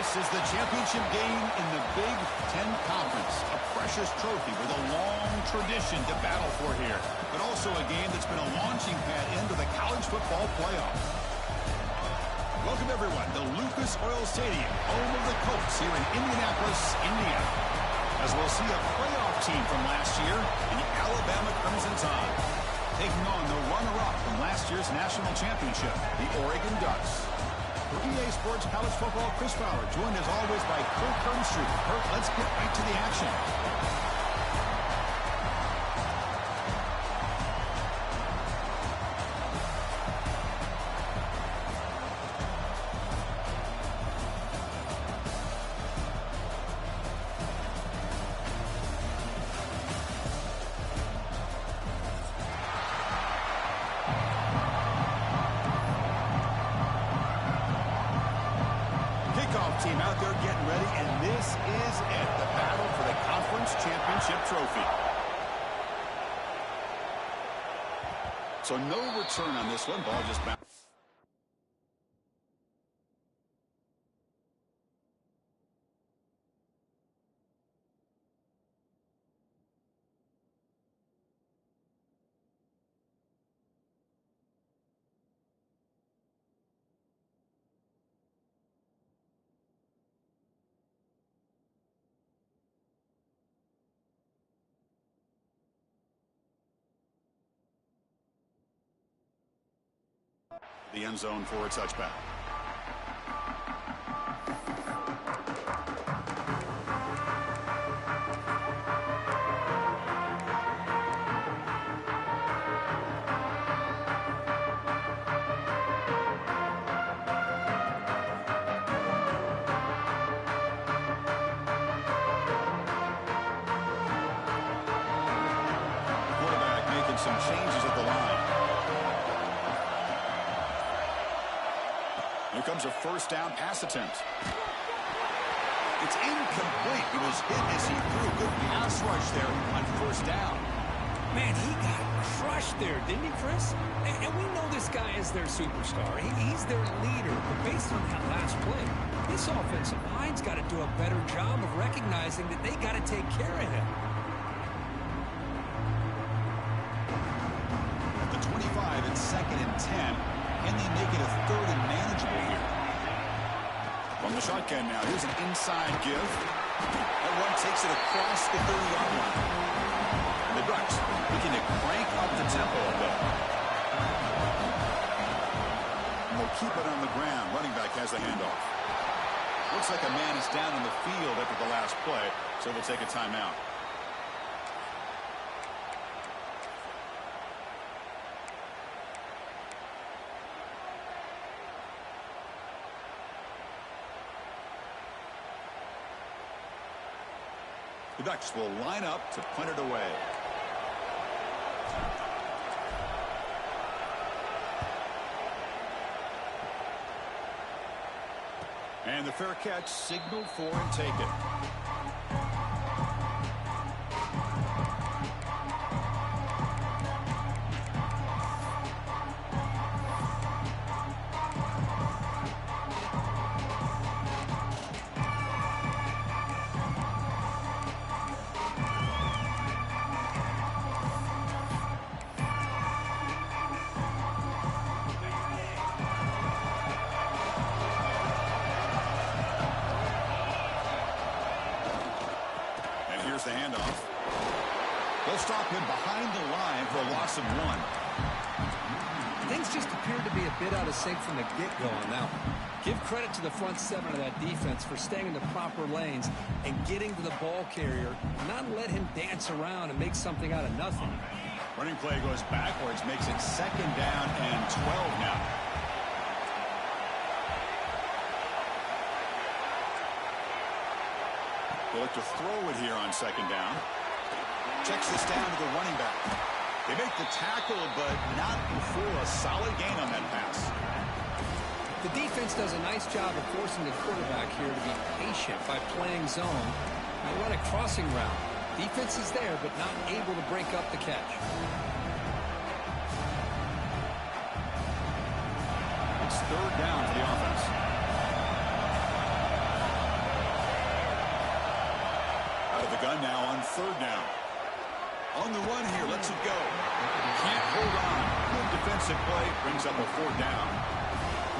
This is the championship game in the Big Ten Conference. A precious trophy with a long tradition to battle for here. But also a game that's been a launching pad into the college football playoff. Welcome, everyone, to Lucas Oil Stadium, home of the Colts here in Indianapolis, Indiana. As we'll see a playoff team from last year, the Alabama Crimson Tide, taking on the runner-up from last year's national championship, the Oregon Ducks. For EA Sports College Football, Chris Fowler, joined as always by Kurt Kermstrup. Kurt, let's get right to the action. Team out there getting ready, and this is it, the battle for the conference championship trophy. So no return on this one. Ball just bounced. The end zone for a touchback. Quarterback making some changes at the line. Here comes a first down pass attempt. It's incomplete. He was hit as he threw. Good pass rush there on first down. Man, he got crushed there, didn't he, Chris? And we know this guy is their superstar. He's their leader. But based on that last play, this offensive line's got to do a better job of recognizing that they got to take care of him. At the 25, it's 2nd and 10. And they make it a 3rd and manageable here. From the shotgun now, here's an inside give. That one takes it across the 30-yard line. And the Ducks looking to crank up the tempo a bit. And they'll keep it on the ground. Running back has the handoff. Looks like a man is down on the field after the last play, so they'll take a timeout. The Ducks will line up to punt it away. And the fair catch signaled for and taken. The handoff. They'll stop him behind the line for a loss of 1. Things just appeared to be a bit out of sync from the get-go on that one. Give credit to the front 7 of that defense for staying in the proper lanes and getting to the ball carrier, not let him dance around and make something out of nothing. Running play goes backwards, makes it 2nd down and 12 now. They look to throw it here on 2nd down. Checks this down to the running back. They make the tackle, but not before a solid gain on that pass. The defense does a nice job of forcing the quarterback here to be patient by playing zone. They run a crossing route. Defense is there, but not able to break up the catch. It's 3rd down for the offense. Out of the gun now on third down. On the run here, lets it go. Can't hold on. Good defensive play. Brings up a fourth down.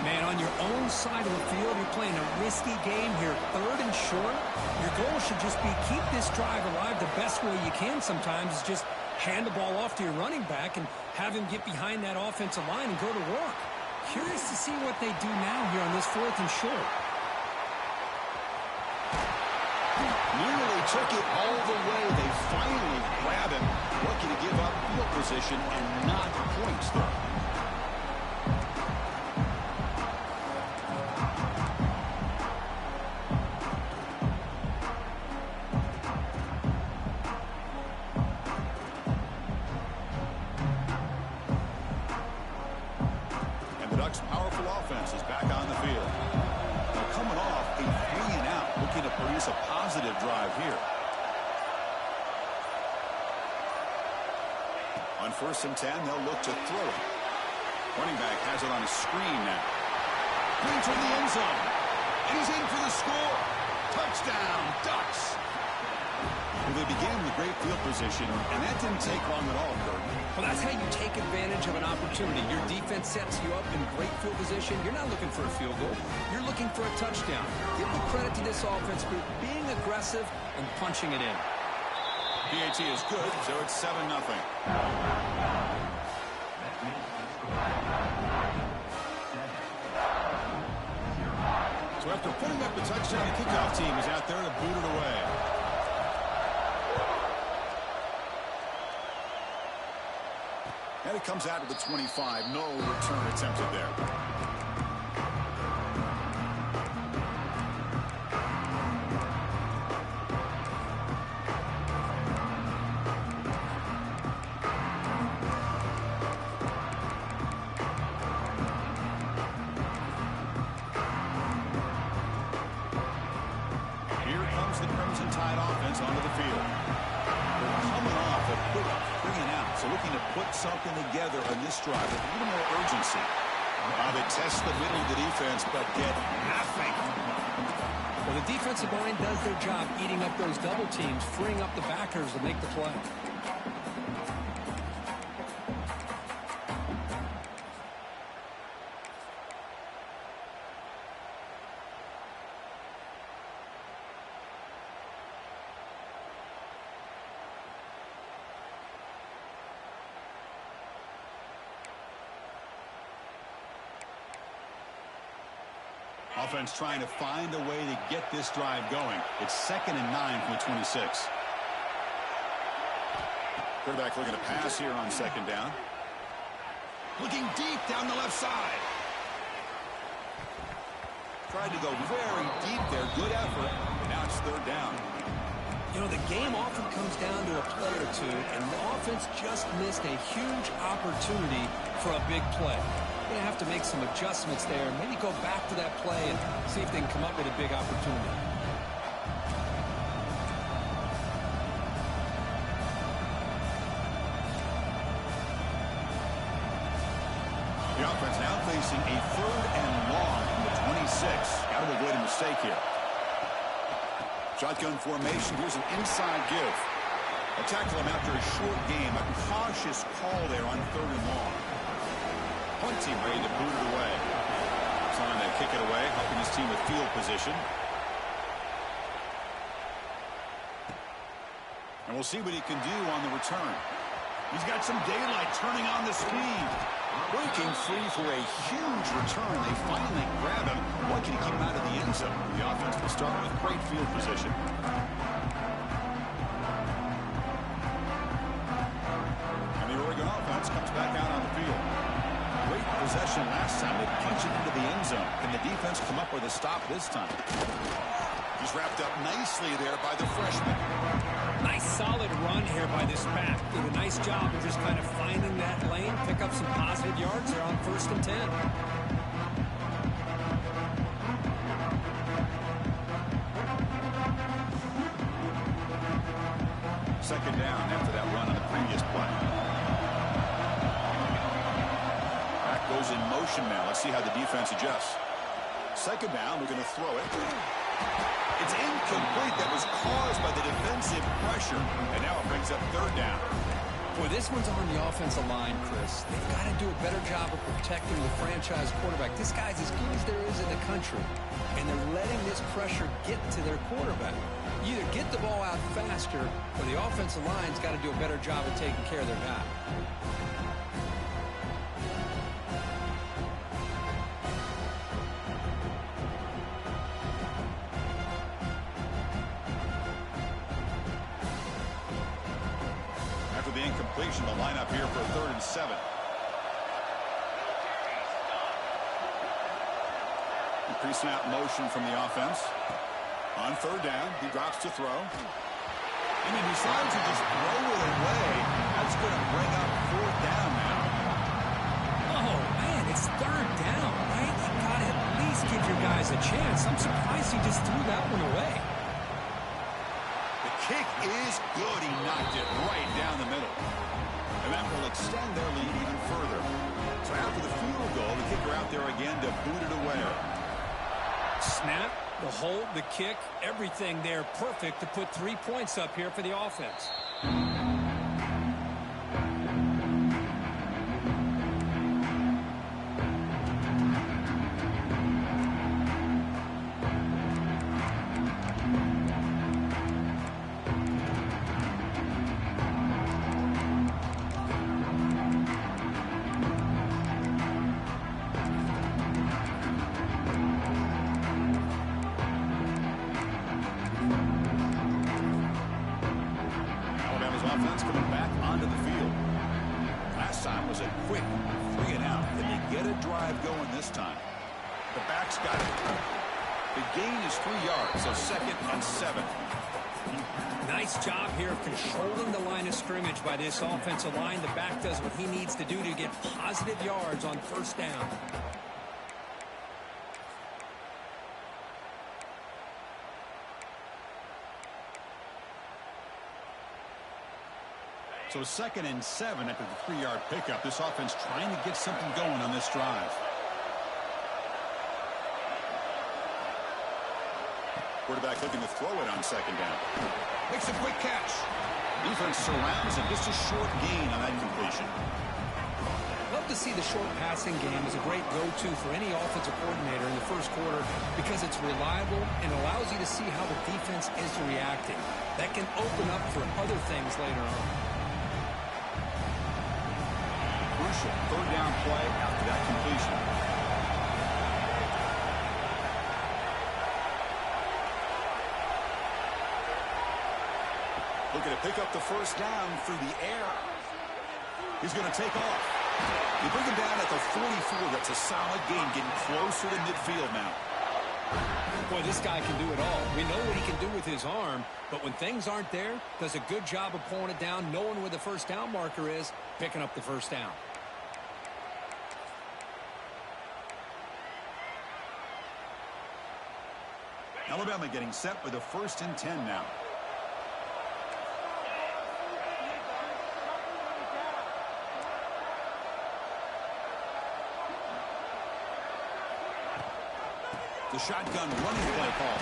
Man, on your own side of the field, you're playing a risky game here. Third and short. Your goal should just be keep this drive alive the best way you can sometimes is just hand the ball off to your running back and have him get behind that offensive line and go to work. Curious to see what they do now here on this fourth and short. Nearly took it all the way. They finally grab him. Looking to give up field position and not points, though. And the Ducks' powerful offense is back on the field. Now coming off a 3-and-out, looking to produce a positive drive here. On 1st and 10, they'll look to throw it. Running back has it on a screen now. Going toward the end zone. And he's in for the score. Touchdown, Ducks. Well, they began with great field position, and that didn't take long at all, Kurt. Well, that's how you take advantage of an opportunity. Your defense sets you up in great field position. You're not looking for a field goal. You're looking for a touchdown. Give the credit to this offense for being aggressive and punching it in. PAT is good, so it's 7-0. So after putting up the touchdown, the kickoff team is out there to boot it away. And it comes out to the 25. No return attempted there. Onto the field. They're coming off a quick 3-and-out, so looking to put something together on this drive with a little more urgency. They test the middle of the defense, but get nothing. Well, the defensive line does their job eating up those double teams, freeing up the backers to make the play. Offense trying to find a way to get this drive going. It's 2nd and 9 from the 26. Quarterback looking to pass here on 2nd down. Looking deep down the left side. Tried to go very deep there. Good effort. And now it's 3rd down. You know, the game often comes down to a play or two, and the offense just missed a huge opportunity for a big play. Going to have to make some adjustments there, maybe go back to that play and see if they can come up with a big opportunity. The offense now facing a 3rd and long from the 26. Got to avoid a mistake here. Shotgun formation. Here's an inside give. A tackle him after a short game. A cautious call there on 3rd and long. Punt team ready to boot it away. Trying to kick it away, helping his team with field position. And we'll see what he can do on the return. He's got some daylight, turning on the speed. Breaking free for a huge return. They finally grab him. What can he keep him out of the end zone? The offense will start with great field position. And the Oregon offense comes back out on the field. Great possession last time. They punch it into the end zone. Can the defense come up with a stop this time? He's wrapped up nicely there by the freshman. Nice solid run here by this back. Did a nice job of just kind of finding that lane, pick up some positive yards there on 1st and 10. Second down after that run on the previous play. Goes in motion now. Let's see how the defense adjusts. 2nd down, we're going to throw it. It's incomplete. That was caused by the defensive pressure. And now it brings up third down. Boy, this one's on the offensive line, Chris. They've got to do a better job of protecting the franchise quarterback. This guy's as good as there is in the country, and they're letting this pressure get to their quarterback. You either get the ball out faster, or the offensive line's got to do a better job of taking care of their guy. The incompletion, the lineup here for 3rd and 7. Pre-snap motion from the offense. On 3rd down, he drops to throw. And he decides to just throw it away. That's going to bring up 4th down now. Oh, man, it's 3rd down, right? You got to at least give your guys a chance. I'm surprised he just threw that one away. Kick is good. He knocked it right down the middle. And that will extend their lead even further. So after the field goal, the kicker out there again to boot it away. Snap, the hold, the kick, everything there perfect to put 3 points up here for the offense. Offense coming back onto the field. Last time was a quick 3 and out. Can they get a drive going this time? The back's got it. The gain is 3 yards, so 2nd and 7. Nice job here of controlling the line of scrimmage by this offensive line. The back does what he needs to do to get positive yards on 1st down. So 2nd and 7 after the 3-yard pickup. This offense trying to get something going on this drive. Quarterback looking to throw it on 2nd down. Makes a quick catch. Defense surrounds him. Just a short gain on that completion. Love to see the short passing game as a great go-to for any offensive coordinator in the 1st quarter because it's reliable and allows you to see how the defense is reacting. That can open up for other things later on. Crucial 3rd down play after that completion. Looking to pick up the 1st down through the air. He's going to take off. They bring him down at the 44. That's a solid gain, getting closer to midfield now. Boy, this guy can do it all. We know what he can do with his arm, but when things aren't there, does a good job of pulling it down, knowing where the 1st down marker is, picking up the 1st down. Alabama getting set with a 1st and 10 now. The shotgun running play call.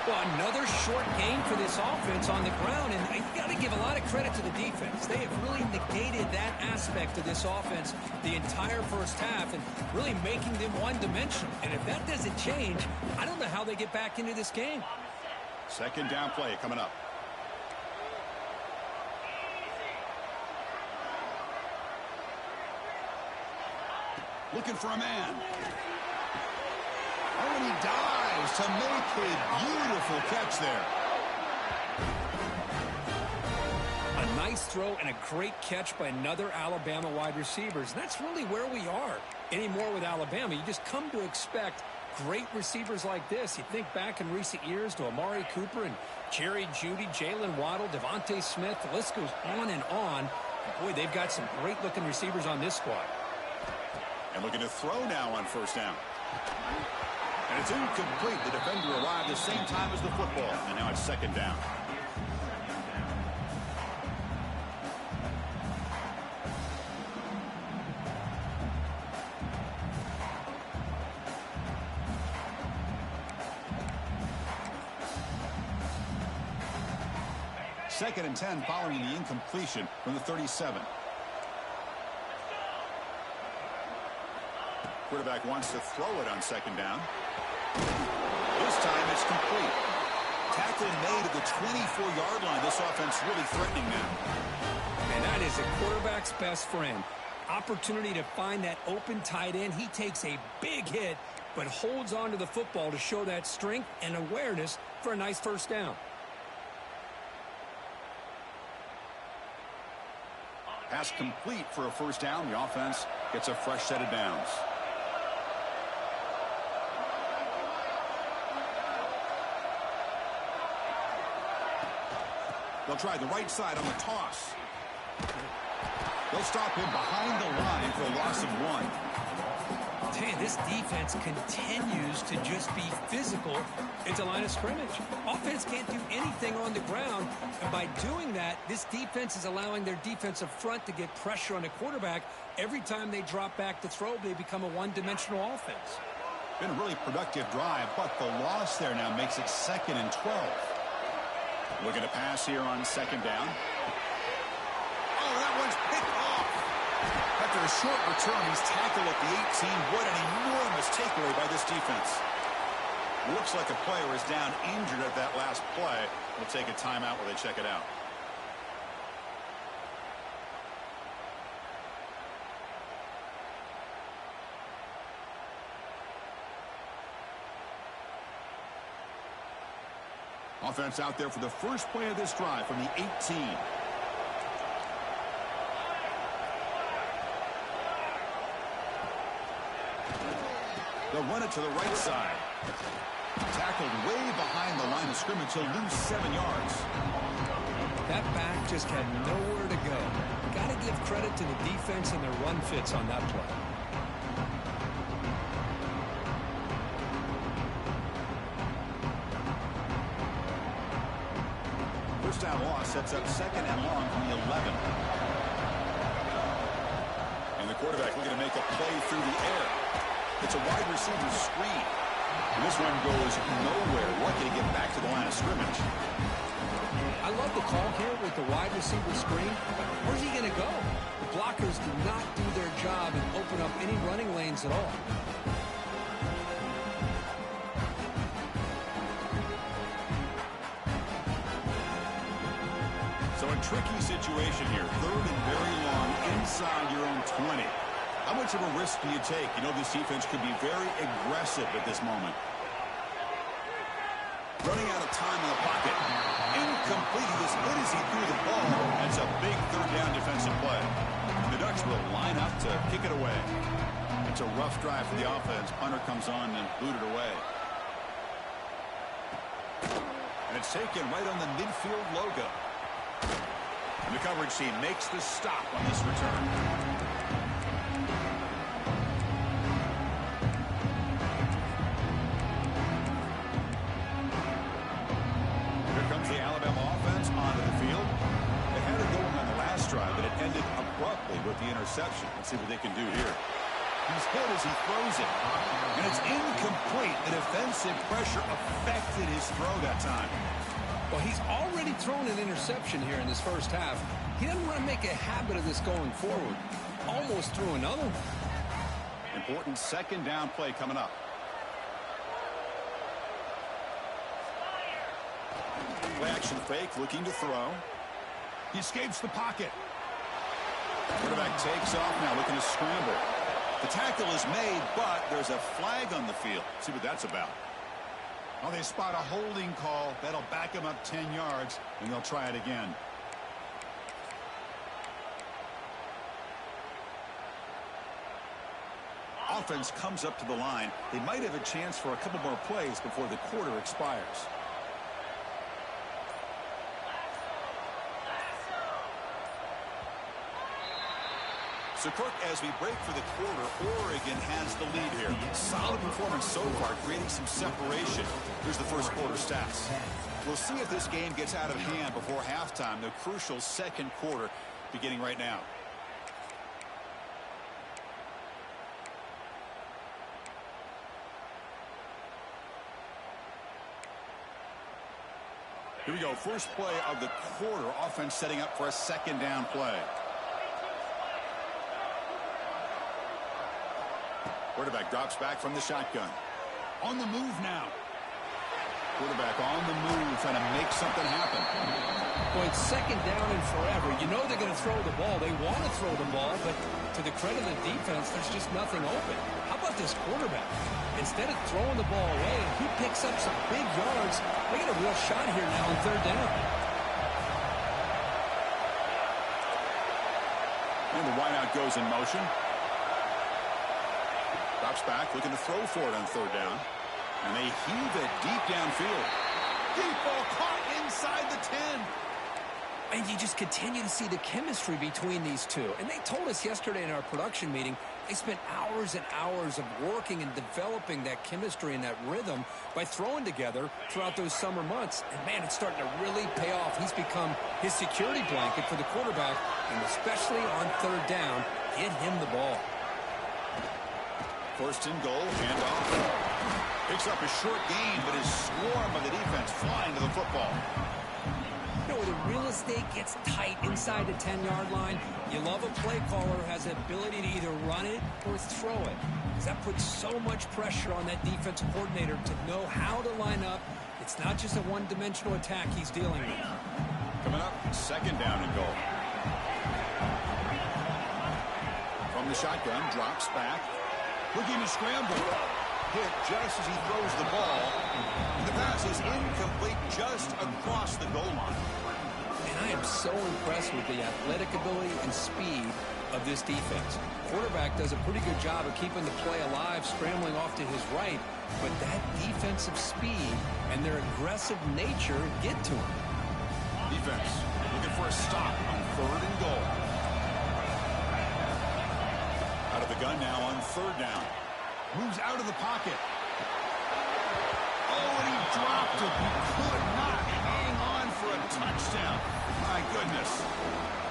Well, another short gain for this offense on the ground, and you got to give a lot of credit to the defense. They have really negated that aspect of this offense the entire 1st half and really making them one-dimensional. And if that doesn't change, I don't know how they get back into this game. 2nd down play coming up. Looking for a man. Oh, and he dives to make a beautiful catch there. A nice throw and a great catch by another Alabama wide receivers. And that's really where we are anymore with Alabama. You just come to expect great receivers like this. You think back in recent years to Amari Cooper and Jerry Jeudy, Jalen Waddle, Devontae Smith. The list goes on and on. Boy, they've got some great-looking receivers on this squad. And looking to throw now on 1st down. And it's incomplete. The defender arrived the same time as the football. And now it's 2nd down. 2nd and 10 following the incompletion from the 37. Quarterback wants to throw it on 2nd down. This time it's complete. Tackle made at the 24-yard line. This offense really threatening now. And that is a quarterback's best friend. Opportunity to find that open tight end. He takes a big hit, but holds on to the football to show that strength and awareness for a nice first down. Pass complete for a first down. The offense gets a fresh set of downs. They'll try the right side on the toss. They'll stop him behind the line for a loss of 1. Man, this defense continues to just be physical at the line of scrimmage. Offense can't do anything on the ground, and by doing that, this defense is allowing their defensive front to get pressure on the quarterback. Every time they drop back to throw, they become a one-dimensional offense. Been a really productive drive, but the loss there now makes it 2nd and 12. Looking to pass here on 2nd down. Oh, that one's picked off. After a short return, he's tackled at the 18. What an enormous takeaway by this defense. Looks like a player is down injured at that last play. We'll take a timeout while they check it out. Offense out there for the first play of this drive from the 18. They'll run it to the right side. Tackled way behind the line of scrimmage. He'll lose 7 yards. That back just had nowhere to go. Got to give credit to the defense and their run fits on that play. First down loss sets up 2nd and long from the 11. And the quarterback looking to make a play through the air. It's a wide receiver screen. And this one goes nowhere. Lucky to get back to the line of scrimmage. I love the call here with the wide receiver screen. But where's he going to go? The blockers do not do their job and open up any running lanes at all. So a tricky situation here. 3rd and very long inside your own 20. How much of a risk do you take? You know this defense could be very aggressive at this moment. Running out of time in the pocket. Incomplete. He was hit as he threw the ball. That's a big 3rd down defensive play. The Ducks will line up to kick it away. It's a rough drive for the offense. Punter comes on and booted away. And it's taken right on the midfield logo. And the coverage team makes the stop on this return. Here comes the Alabama offense onto the field. They had it going on the last drive, but it ended abruptly with the interception. Let's see what they can do here. He's hit as he throws it. And it's incomplete. The defensive pressure affected his throw that time. Well, he's already thrown an interception here in this first half. He doesn't want to make a habit of this going forward. Almost threw another one. Important 2nd down play coming up. Play action fake, looking to throw. He escapes the pocket. Quarterback takes off now, looking to scramble. The tackle is made, but there's a flag on the field. Let's see what that's about. Oh, they spot a holding call. That'll back him up 10 yards, and they'll try it again. Offense comes up to the line. They might have a chance for a couple more plays before the quarter expires. So, Kirk, as we break for the quarter, Oregon has the lead here. Solid performance so far, creating some separation. Here's the first quarter stats. We'll see if this game gets out of hand before halftime, the crucial 2nd quarter beginning right now. Here we go. First play of the quarter. Offense setting up for a second down play. Quarterback drops back from the shotgun. On the move now. Quarterback on the move, trying to make something happen. Well, it's second down and forever. You know they're going to throw the ball. They want to throw the ball, but to the credit of the defense, there's just nothing open. How about this quarterback? Instead of throwing the ball away, he picks up some big yards. They get a real shot here now on third down. And the wideout goes in motion. Drops back, looking to throw for it on third down. And they heave it deep downfield. Deep ball caught inside the 10. And you just continue to see the chemistry between these two. And they told us yesterday in our production meeting, they spent hours and hours of working and developing that chemistry and that rhythm by throwing together throughout those summer months. And, man, it's starting to really pay off. He's become his security blanket for the quarterback, and especially on third down, get him the ball. First and goal, handoff. Picks up a short gain, but his swarm of the defense flying to the football. You know, where the real estate gets tight inside the 10-yard line, you love a play caller who has the ability to either run it or throw it. Because that puts so much pressure on that defensive coordinator to know how to line up. It's not just a one-dimensional attack he's dealing with. Coming up, second down and goal. From the shotgun, drops back. Looking to scramble. Hit just as he throws the ball. The pass is incomplete just across the goal line. And I am so impressed with the athletic ability and speed of this defense. Quarterback does a pretty good job of keeping the play alive, scrambling off to his right. But that defensive speed and their aggressive nature get to him. Defense looking for a stop on third and goal. Out of the gun now on third down. Moves out of the pocket. Oh, and he dropped it. He could not hang on for a touchdown. My goodness.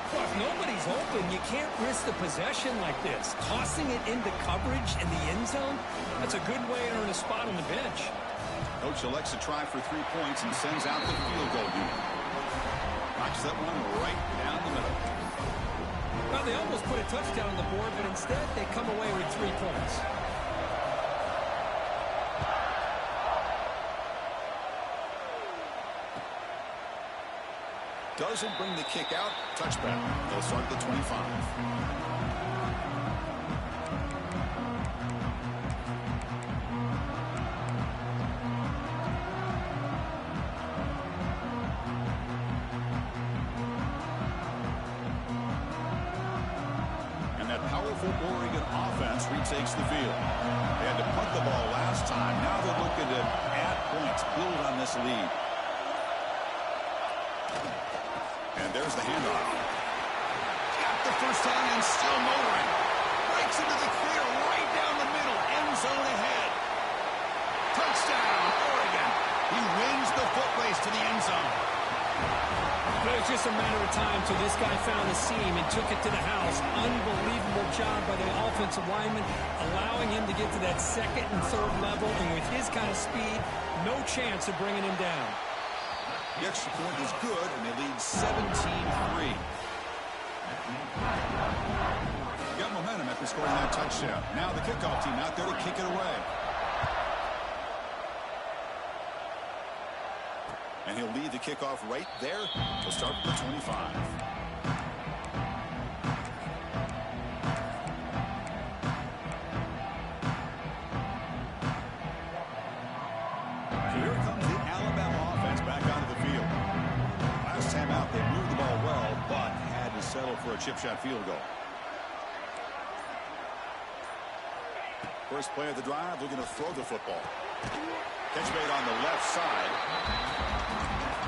Well, if nobody's open, you can't risk the possession like this. Tossing it into coverage in the end zone, that's a good way to earn a spot on the bench. Coach elects to try for 3 points and sends out the field goal unit. Knocks that one right down the middle. Well, they almost put a touchdown on the board, but instead they come away with 3 points. Doesn't bring the kick out. Touchback. They'll start at the 25. And that powerful Oregon offense retakes the field. They had to punt the ball last time. Now they're looking to add points, build on this lead. And there's the handoff. Got the first down and still motoring. Breaks into the clear right down the middle. End zone ahead. Touchdown, Oregon. He wins the foot race to the end zone. But it's just a matter of time till this guy found the seam and took it to the house. Unbelievable job by the offensive lineman, allowing him to get to that second and third level. And with his kind of speed, no chance of bringing him down. The extra point is good, and they lead 17-3. Got momentum after scoring that touchdown. Now the kickoff team out there to kick it away. And he'll lead the kickoff right there. He'll start with the 25. Here comes the Alabama offense back onto the field. Last time out, they moved the ball well, but had to settle for a chip shot field goal. First play of the drive, looking to throw the football. Catch made on the left side.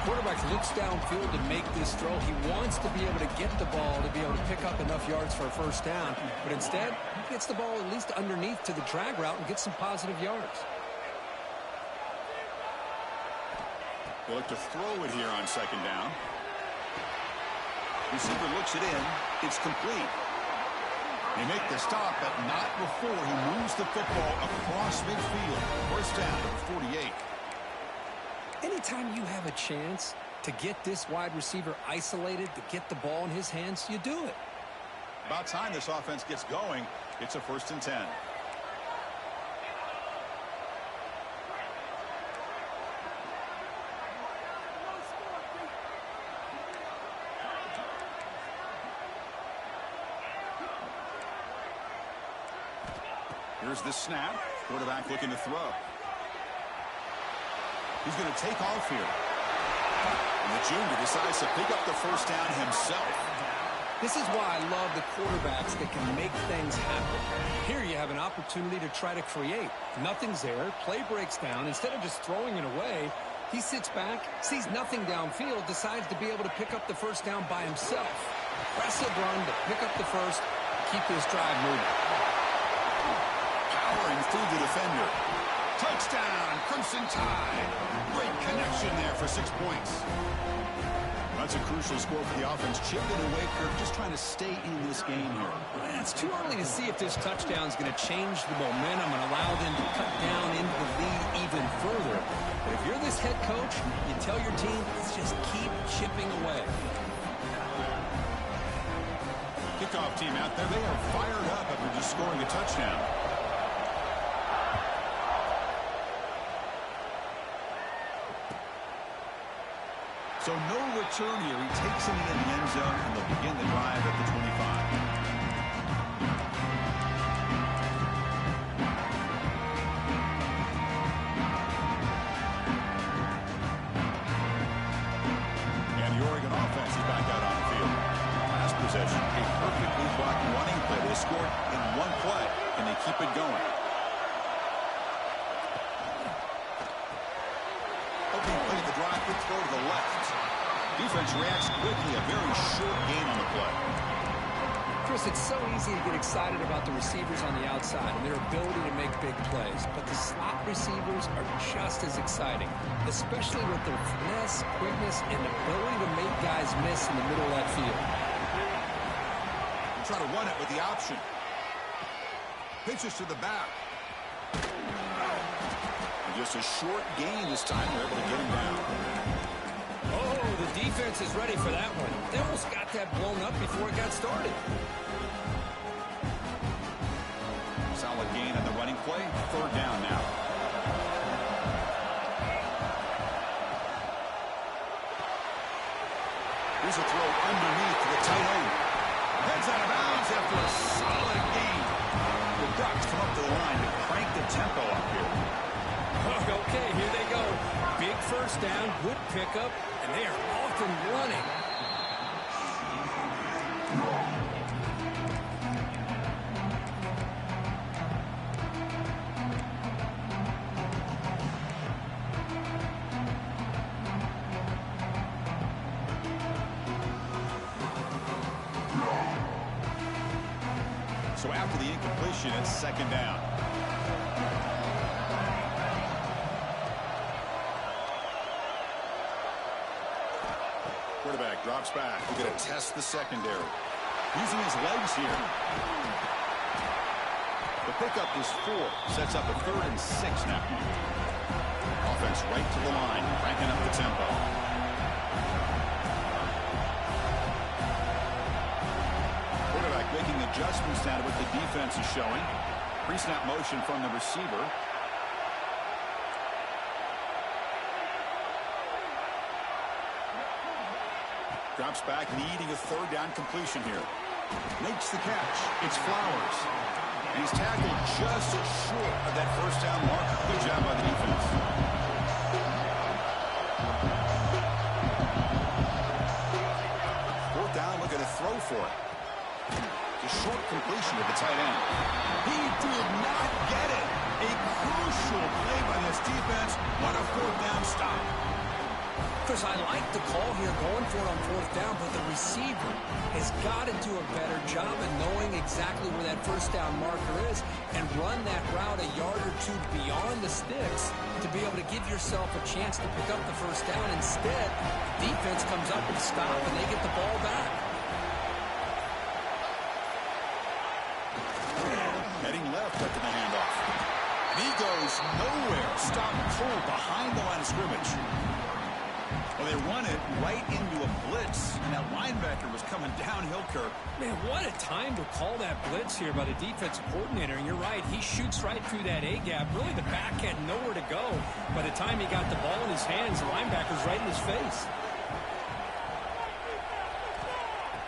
Quarterback looks downfield to make this throw. He wants to be able to get the ball to be able to pick up enough yards for a first down. But instead, he gets the ball at least underneath to the drag route and gets some positive yards. They look to throw it here on second down. Receiver looks it in. It's complete. They make the stop, but not before he moves the football across midfield. First down at 48. Anytime you have a chance To get this wide receiver isolated, to get the ball in his hands, you do it. About time this offense gets going. It's a 1st and 10. Here's the snap. Quarterback looking to throw. He's going to take off here. And the junior decides to pick up the 1st down himself. This is why I love the quarterbacks that can make things happen. Here you have an opportunity to try to create. Nothing's there. Play breaks down. Instead of just throwing it away, he sits back, sees nothing downfield, decides to be able to pick up the 1st down by himself. Aggressive run to pick up the 1st, keep this drive moving. Powering through the defender. Touchdown, Crimson Tide. Great connection there for 6 points. That's a crucial score for the offense. Chipping away, Kirk, just trying to stay in this game here. It's too early to see if this touchdown is going to change the momentum and allow them to cut down into the lead even further. But if you're this head coach, you tell your team, let's just keep chipping away. Kickoff team out there. They are fired up after just scoring a touchdown. So no return here. He takes it in the end zone, and they'll begin the drive at the 25. And the Oregon offense is back out on the field. Last possession, a perfectly blocked running play. They scored in one play, and they keep it going. Opening play of the drive, good throw to the left. Defense reacts quickly, a very short gain on the play. Chris, it's so easy to get excited about the receivers on the outside and their ability to make big plays, but the slot receivers are just as exciting, especially with their finesse, quickness, and ability to make guys miss in the middle of that field. Try to run it with the option. Pitches to the back. And just a short gain this time. They're able to get him down. Oh, the defense is ready for that one. They almost got that blown up before it got started. Solid gain on the running play. 3rd down now. Here's a throw underneath to the tight end. Heads out of bounds after a solid gain. The Ducks come up to the line to crank the tempo up here. Okay, here they go. Big 1st down, good pickup, and they are off and running. So after the incompletion, it's 2nd down. Quarterback drops back. We're going to test the secondary. Using his legs here. The pickup is 4. Sets up a 3rd and 6 now. Offense right to the line, cranking up the tempo. Quarterback making adjustments now to what the defense is showing. Pre-snap motion from the receiver. Drops back, needing a 3rd down completion here. Makes the catch. It's Flowers. And he's tackled just short of that 1st down mark. Good job by the defense. 4th down, looking to throw for it. A short completion to the tight end. He did not get it. A crucial play by this defense. What a 4th down stop. Chris, I like the call here going for it on 4th down, but the receiver has got to do a better job of knowing exactly where that 1st down marker is and run that route a yard or 2 beyond the sticks to be able to give yourself a chance to pick up the 1st down. Instead, defense comes up and stops, and they get the ball back. Heading left after the handoff. And he goes nowhere. Stop cold behind the line of scrimmage. Well, they run it right into a blitz, and that linebacker was coming downhill, Kirk. Man, what a time to call that blitz here by the defensive coordinator. And you're right, he shoots right through that A-gap. Really, the back had nowhere to go. By the time he got the ball in his hands, the linebacker's right in his face.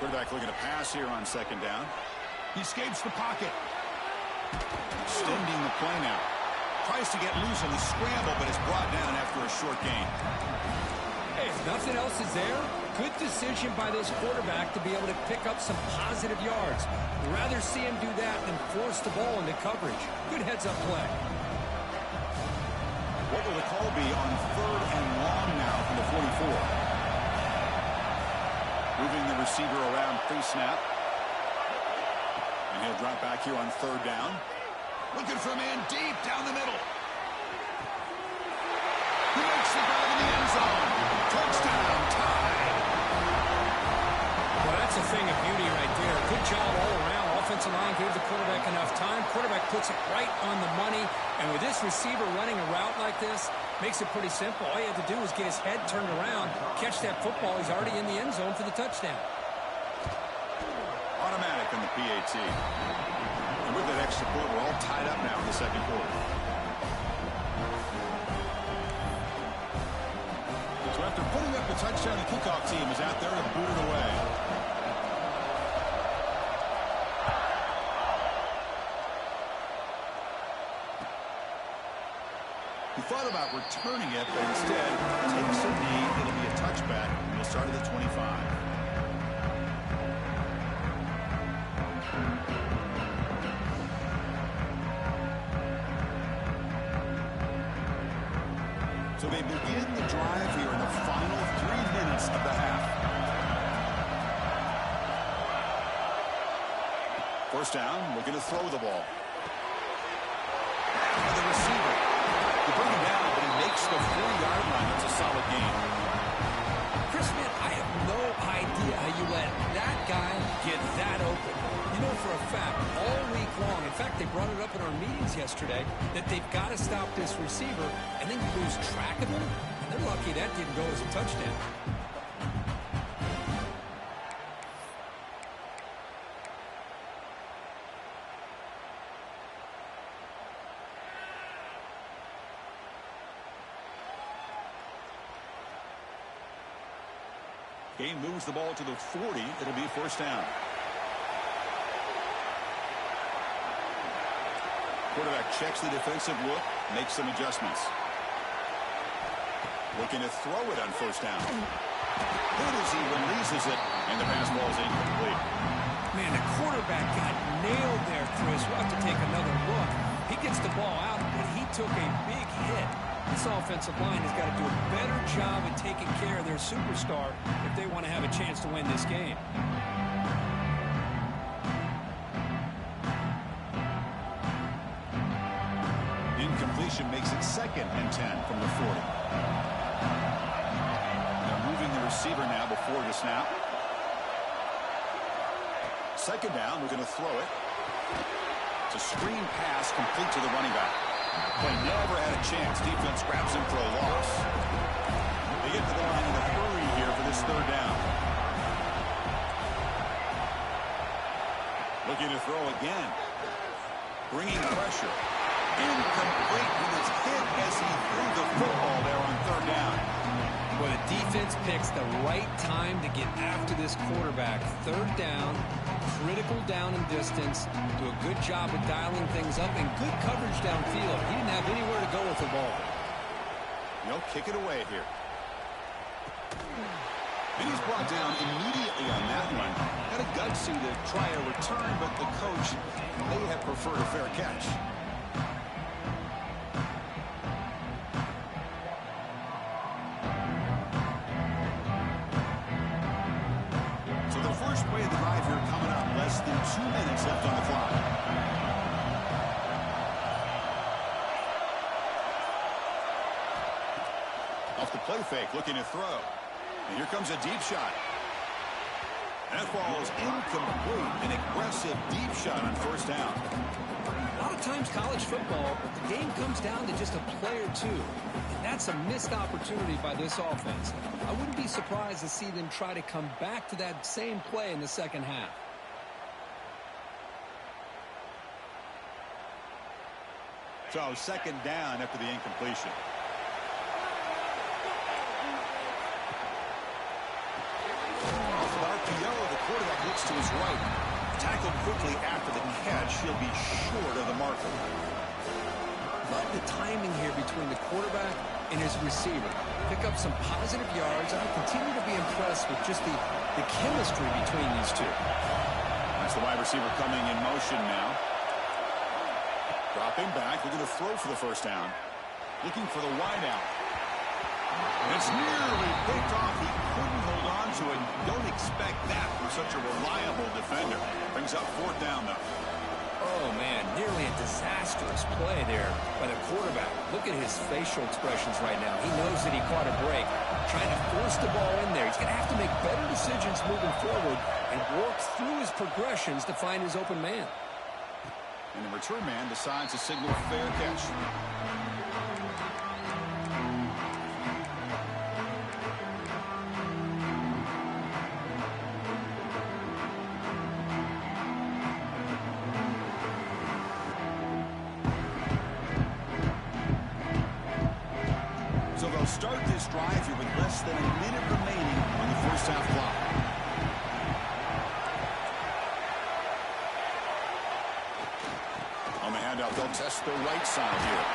Quarterback looking to pass here on second down. He escapes the pocket. Extending the play now. Tries to get loose on the scramble, but is brought down after a short gain. Hey, if nothing else is there, good decision by this quarterback to be able to pick up some positive yards. Rather see him do that than force the ball into coverage. Good heads-up play. What will the call be on 3rd and long now from the 44? Moving the receiver around pre-snap. And he'll drop back here on 3rd down. Looking for a man deep down the middle. He makes the grab in the end zone. Touchdown, tied. Well, that's a thing of beauty right there. Good job all around. Offensive line gave the quarterback enough time. Quarterback puts it right on the money. And with this receiver running a route like this, makes it pretty simple. All you have to do is get his head turned around, catch that football. He's already in the end zone for the touchdown. Automatic on the PAT. And with that extra point, we're all tied up now in the second quarter. So after putting up the touchdown, the kickoff team is out there to boot it away. He thought about returning it, but instead takes a knee. It'll be a touchback, and he'll start at the 25. So they begin the drive here in the final 3 minutes of the half. First down, looking to throw the ball. And the receiver. They bring him down, but he makes the 4-yard line. It's a solid gain. Chris, man, I have no idea how you let that guy get that open. You know for a fact, all week long, in fact, they brought it up in our meetings yesterday, that they've got to stop this receiver, and then you lose track of him, and they're lucky that didn't go as a touchdown. Game moves the ball to the 40. It'll be first down. Quarterback checks the defensive look, makes some adjustments. Looking to throw it on first down. Good as he releases it, and the pass ball is incomplete. Man, the quarterback got nailed there, Chris. We'll have to take another look. He gets the ball out, but he took a big hit. This offensive line has got to do a better job at taking care of their superstar if they want to have a chance to win this game. Incompletion makes it 2nd and 10 from the 40. They're moving the receiver now before the snap. Second down, we're going to throw it. It's a screen pass complete to the running back. Play never had a chance. Defense grabs him for a loss. They get to the line in a hurry here for this 3rd down. Looking to throw again. Bringing pressure. Incomplete, and it's hit as he threw the football there on 3rd down. Well, the defense picks the right time to get after this quarterback. 3rd down, critical down and distance. Do a good job of dialing things up and good coverage downfield. He didn't have anywhere to go with the ball. No, kick it away here. And he's brought down immediately on that one. Had a gutsy to try a return, but the coach may have preferred a fair catch. So the first play of the drive here coming up. Less than 2 minutes left on the clock. Off the play fake, looking to throw. And here comes a deep shot. That ball is incomplete. An aggressive deep shot on first down. lot of times college football, the game comes down to just a play or two. And that's a missed opportunity by this offense. I wouldn't be surprised to see them try to come back to that same play in the second half. So second down after the incompletion. Off of RPO, the quarterback looks to his right. Tackled quickly after the catch. He'll be short of the marker. Love the timing here between the quarterback and his receiver. Pick up some positive yards. I continue to be impressed with just the chemistry between these two. That's the wide receiver coming in motion now. Dropping back, looking to throw for the first down. Looking for the wide out. It's nearly picked off. He couldn't hold on to it. Don't expect that from such a reliable defender. Brings up fourth down, though. Oh, man, nearly a disastrous play there by the quarterback. Look at his facial expressions right now. He knows that he caught a break. Trying to force the ball in there. He's going to have to make better decisions moving forward and work through his progressions to find his open man. And the return man decides to signal fair catch. So they'll start this drive here with less than a minute remaining on the first half clock. They'll test the right side here.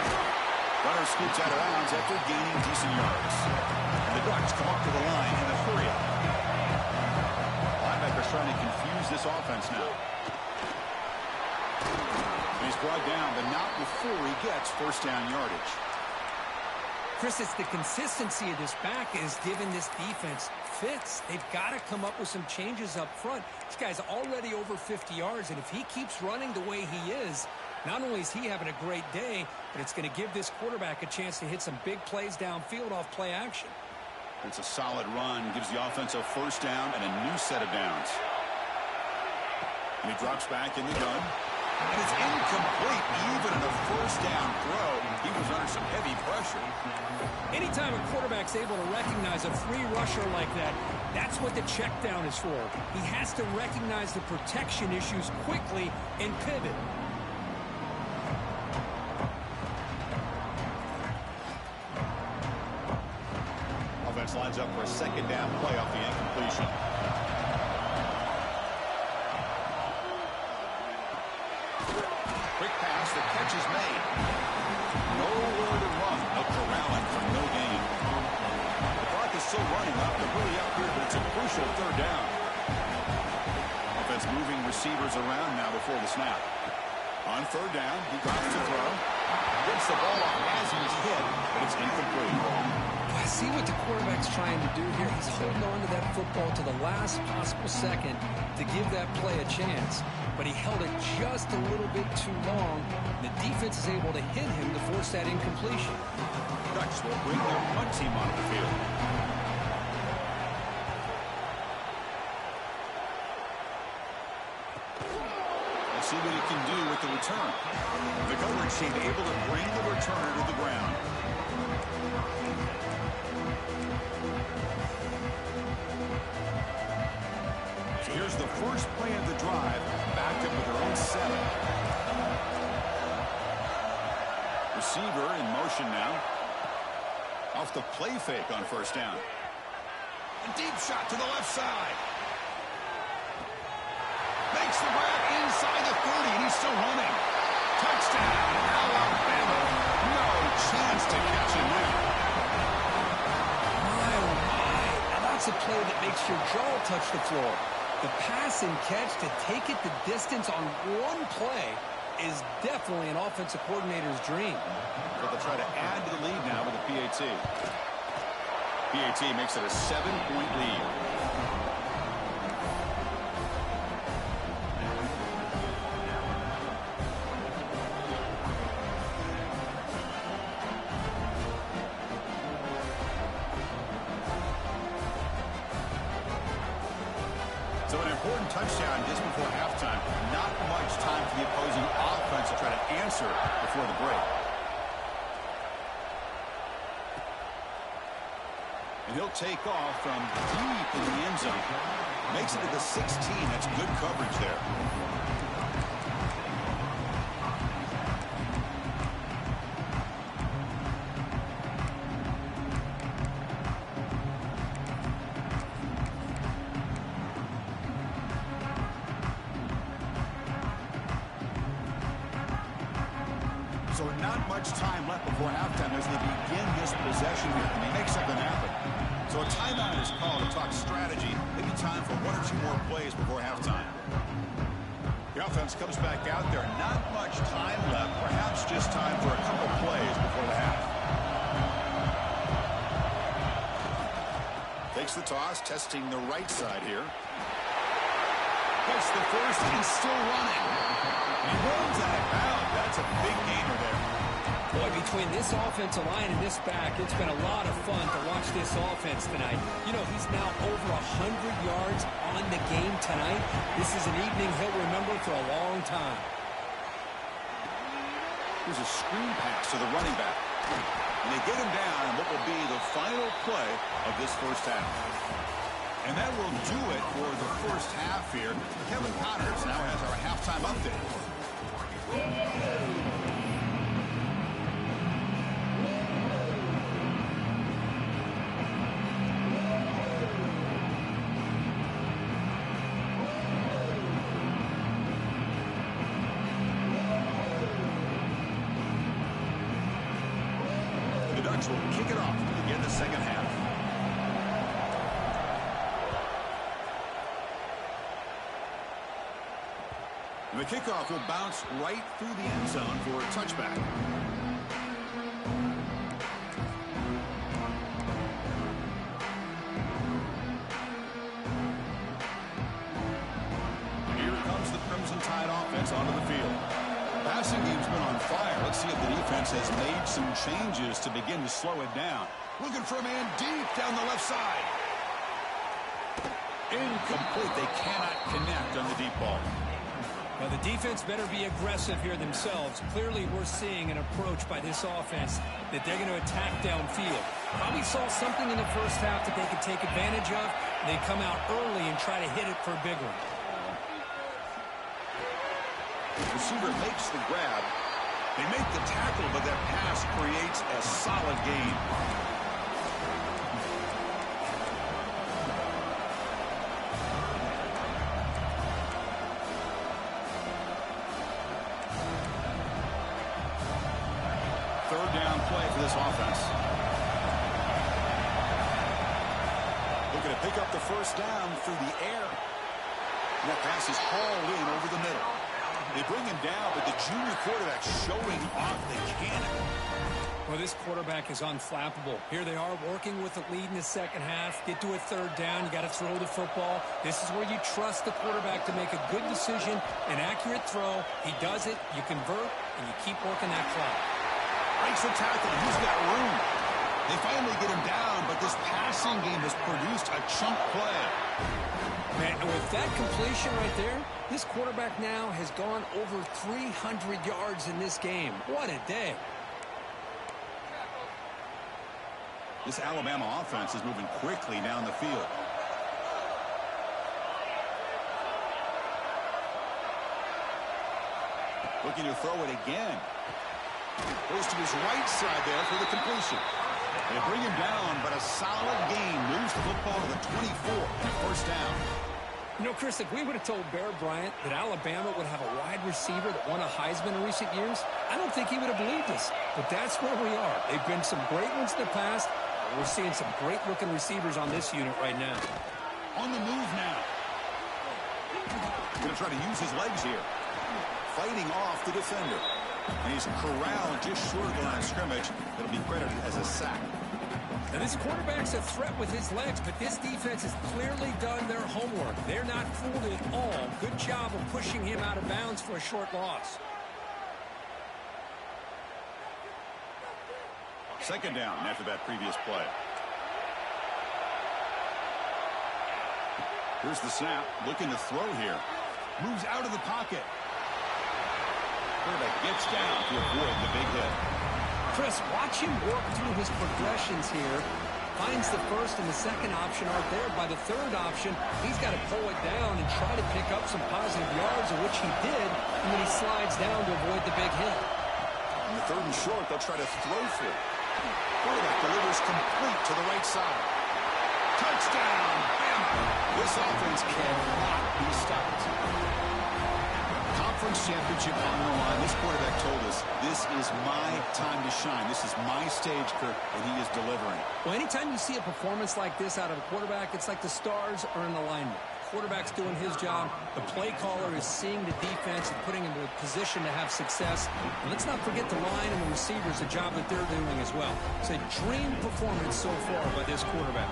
Runner scoots out of bounds after gaining decent yards. And the Ducks come up to the line in a hurry. Linebacker's trying to confuse this offense now. And he's brought down, but not before he gets first down yardage. Chris, it's the consistency of this back is giving this defense fits. They've got to come up with some changes up front. This guy's already over 50 yards, and if he keeps running the way he is, not only is he having a great day, but it's going to give this quarterback a chance to hit some big plays downfield off play action. It's a solid run. Gives the offense a first down and a new set of downs. And he drops back in the gun. And it's incomplete. Even in a first down throw, he was under some heavy pressure. Anytime a quarterback's able to recognize a free rusher like that, that's what the check down is for. He has to recognize the protection issues quickly and pivot. Offense lines up for a second down play off the incompletion. Quick pass, the catch is made. Nowhere to run. Out corralling for no gain. The clock is still running up. They're really up here, but it's a crucial third down. Offense moving receivers around now before the snap. On third down, he drops to throw. Gets the ball off as he's hit, but it's incomplete. I see what the quarterback's trying to do here. He's holding on to that football to the last possible second to give that play a chance. But he held it just a little bit too long. The defense is able to hit him to force that incompletion. Ducks will bring their punt team onto the field. Let's see what he can do with the return. The coverage team able to bring the returner to the ground. Here's the first play of the drive, backed up with their own 7. Receiver in motion now. Off the play fake on first down. A deep shot to the left side. Makes the grab inside the 30, and he's still running. Touchdown, Alabama. No chance to catch him now. My, oh my. Now that's a play that makes your jaw touch the floor. The pass and catch to take it the distance on one play is definitely an offensive coordinator's dream. But they'll try to add to the lead now with a PAT. PAT makes it a 7-point lead. So an important touchdown just before halftime. Not much time for the opposing offense to try to answer answer before the break. And he'll take off from deep in the end zone. Makes it to the 16. That's good coverage there. So not much time left before halftime as they begin this possession here. And they make something happen. So a timeout is called to talk strategy. Maybe time for one or two more plays before halftime. The offense comes back out there. Not much time left. Perhaps just time for a couple plays before the half. Takes the toss, testing the right side here. Gets the first and still running. He runs out of bounds. That's a big gainer there. Boy, between this offensive line and this back, it's been a lot of fun to watch this offense tonight. You know, he's now over 100 yards on the game tonight. This is an evening he'll remember for a long time. Here's a screen pass to the running back. And they get him down in what will be the final play of this first half. And that will do it for the first half here. Kevin Connors now has our halftime update. The Ducks will kick it off to begin the second half. The kickoff will bounce right through the end zone for a touchback. Here comes the Crimson Tide offense onto the field. The passing game's been on fire. Let's see if the defense has made some changes to begin to slow it down. Looking for a man deep down the left side. Incomplete. They cannot connect on the deep ball. Well, the defense better be aggressive here themselves. Clearly, we're seeing an approach by this offense that they're going to attack downfield. Probably saw something in the first half that they could take advantage of. They come out early and try to hit it for a big one. The receiver makes the grab. They make the tackle, but that pass creates a solid gain. Third down play for this offense. Looking to pick up the first down through the air. And that pass is hauled in over the middle. They bring him down, but the junior quarterback showing off the cannon. Well, this quarterback is unflappable. Here they are working with the lead in the second half. Get to a third down. You got to throw the football. This is where you trust the quarterback to make a good decision, an accurate throw. He does it. You convert, and you keep working that clock. Breaks the tackle. He's got room. They finally get him down, but this passing game has produced a chunk play. Man, and with that completion right there, this quarterback now has gone over 300 yards in this game. What a day. This Alabama offense is moving quickly down the field. Looking to throw it again. Goes to his right side there for the completion. They bring him down, but a solid gain moves the football to the 24 and first down. You know, Chris, if we would have told Bear Bryant that Alabama would have a wide receiver that won a Heisman in recent years, I don't think he would have believed us. But that's where we are. They've been some great ones in the past. We're seeing some great-looking receivers on this unit right now. On the move now. Going to try to use his legs here. Fighting off the defender. And he's corralled just short of the line of scrimmage. That'll be credited as a sack. Now, this quarterback's a threat with his legs, but this defense has clearly done their homework. They're not fooled at all. Good job of pushing him out of bounds for a short loss. Second down after that previous play. Here's the snap. Looking to throw here. Moves out of the pocket. Quarterback gets down to avoid the big hit. Chris, watch him work through his progressions here. Finds the first and the second option aren't there. By the third option, he's got to pull it down and try to pick up some positive yards, of which he did, and then he slides down to avoid the big hit. On the third and short, they'll try to throw for it. Quarterback delivers complete to the right side. Touchdown, Bama! This offense cannot be stopped. Conference championship on the line. This quarterback told us, this is my time to shine. This is my stage, Kirk, and he is delivering. Well, anytime you see a performance like this out of a quarterback, it's like the stars are in alignment. Quarterback's doing his job. The play caller is seeing the defense and putting him in a position to have success. And let's not forget the line and the receivers, the job that they're doing as well. It's a dream performance so far by this quarterback.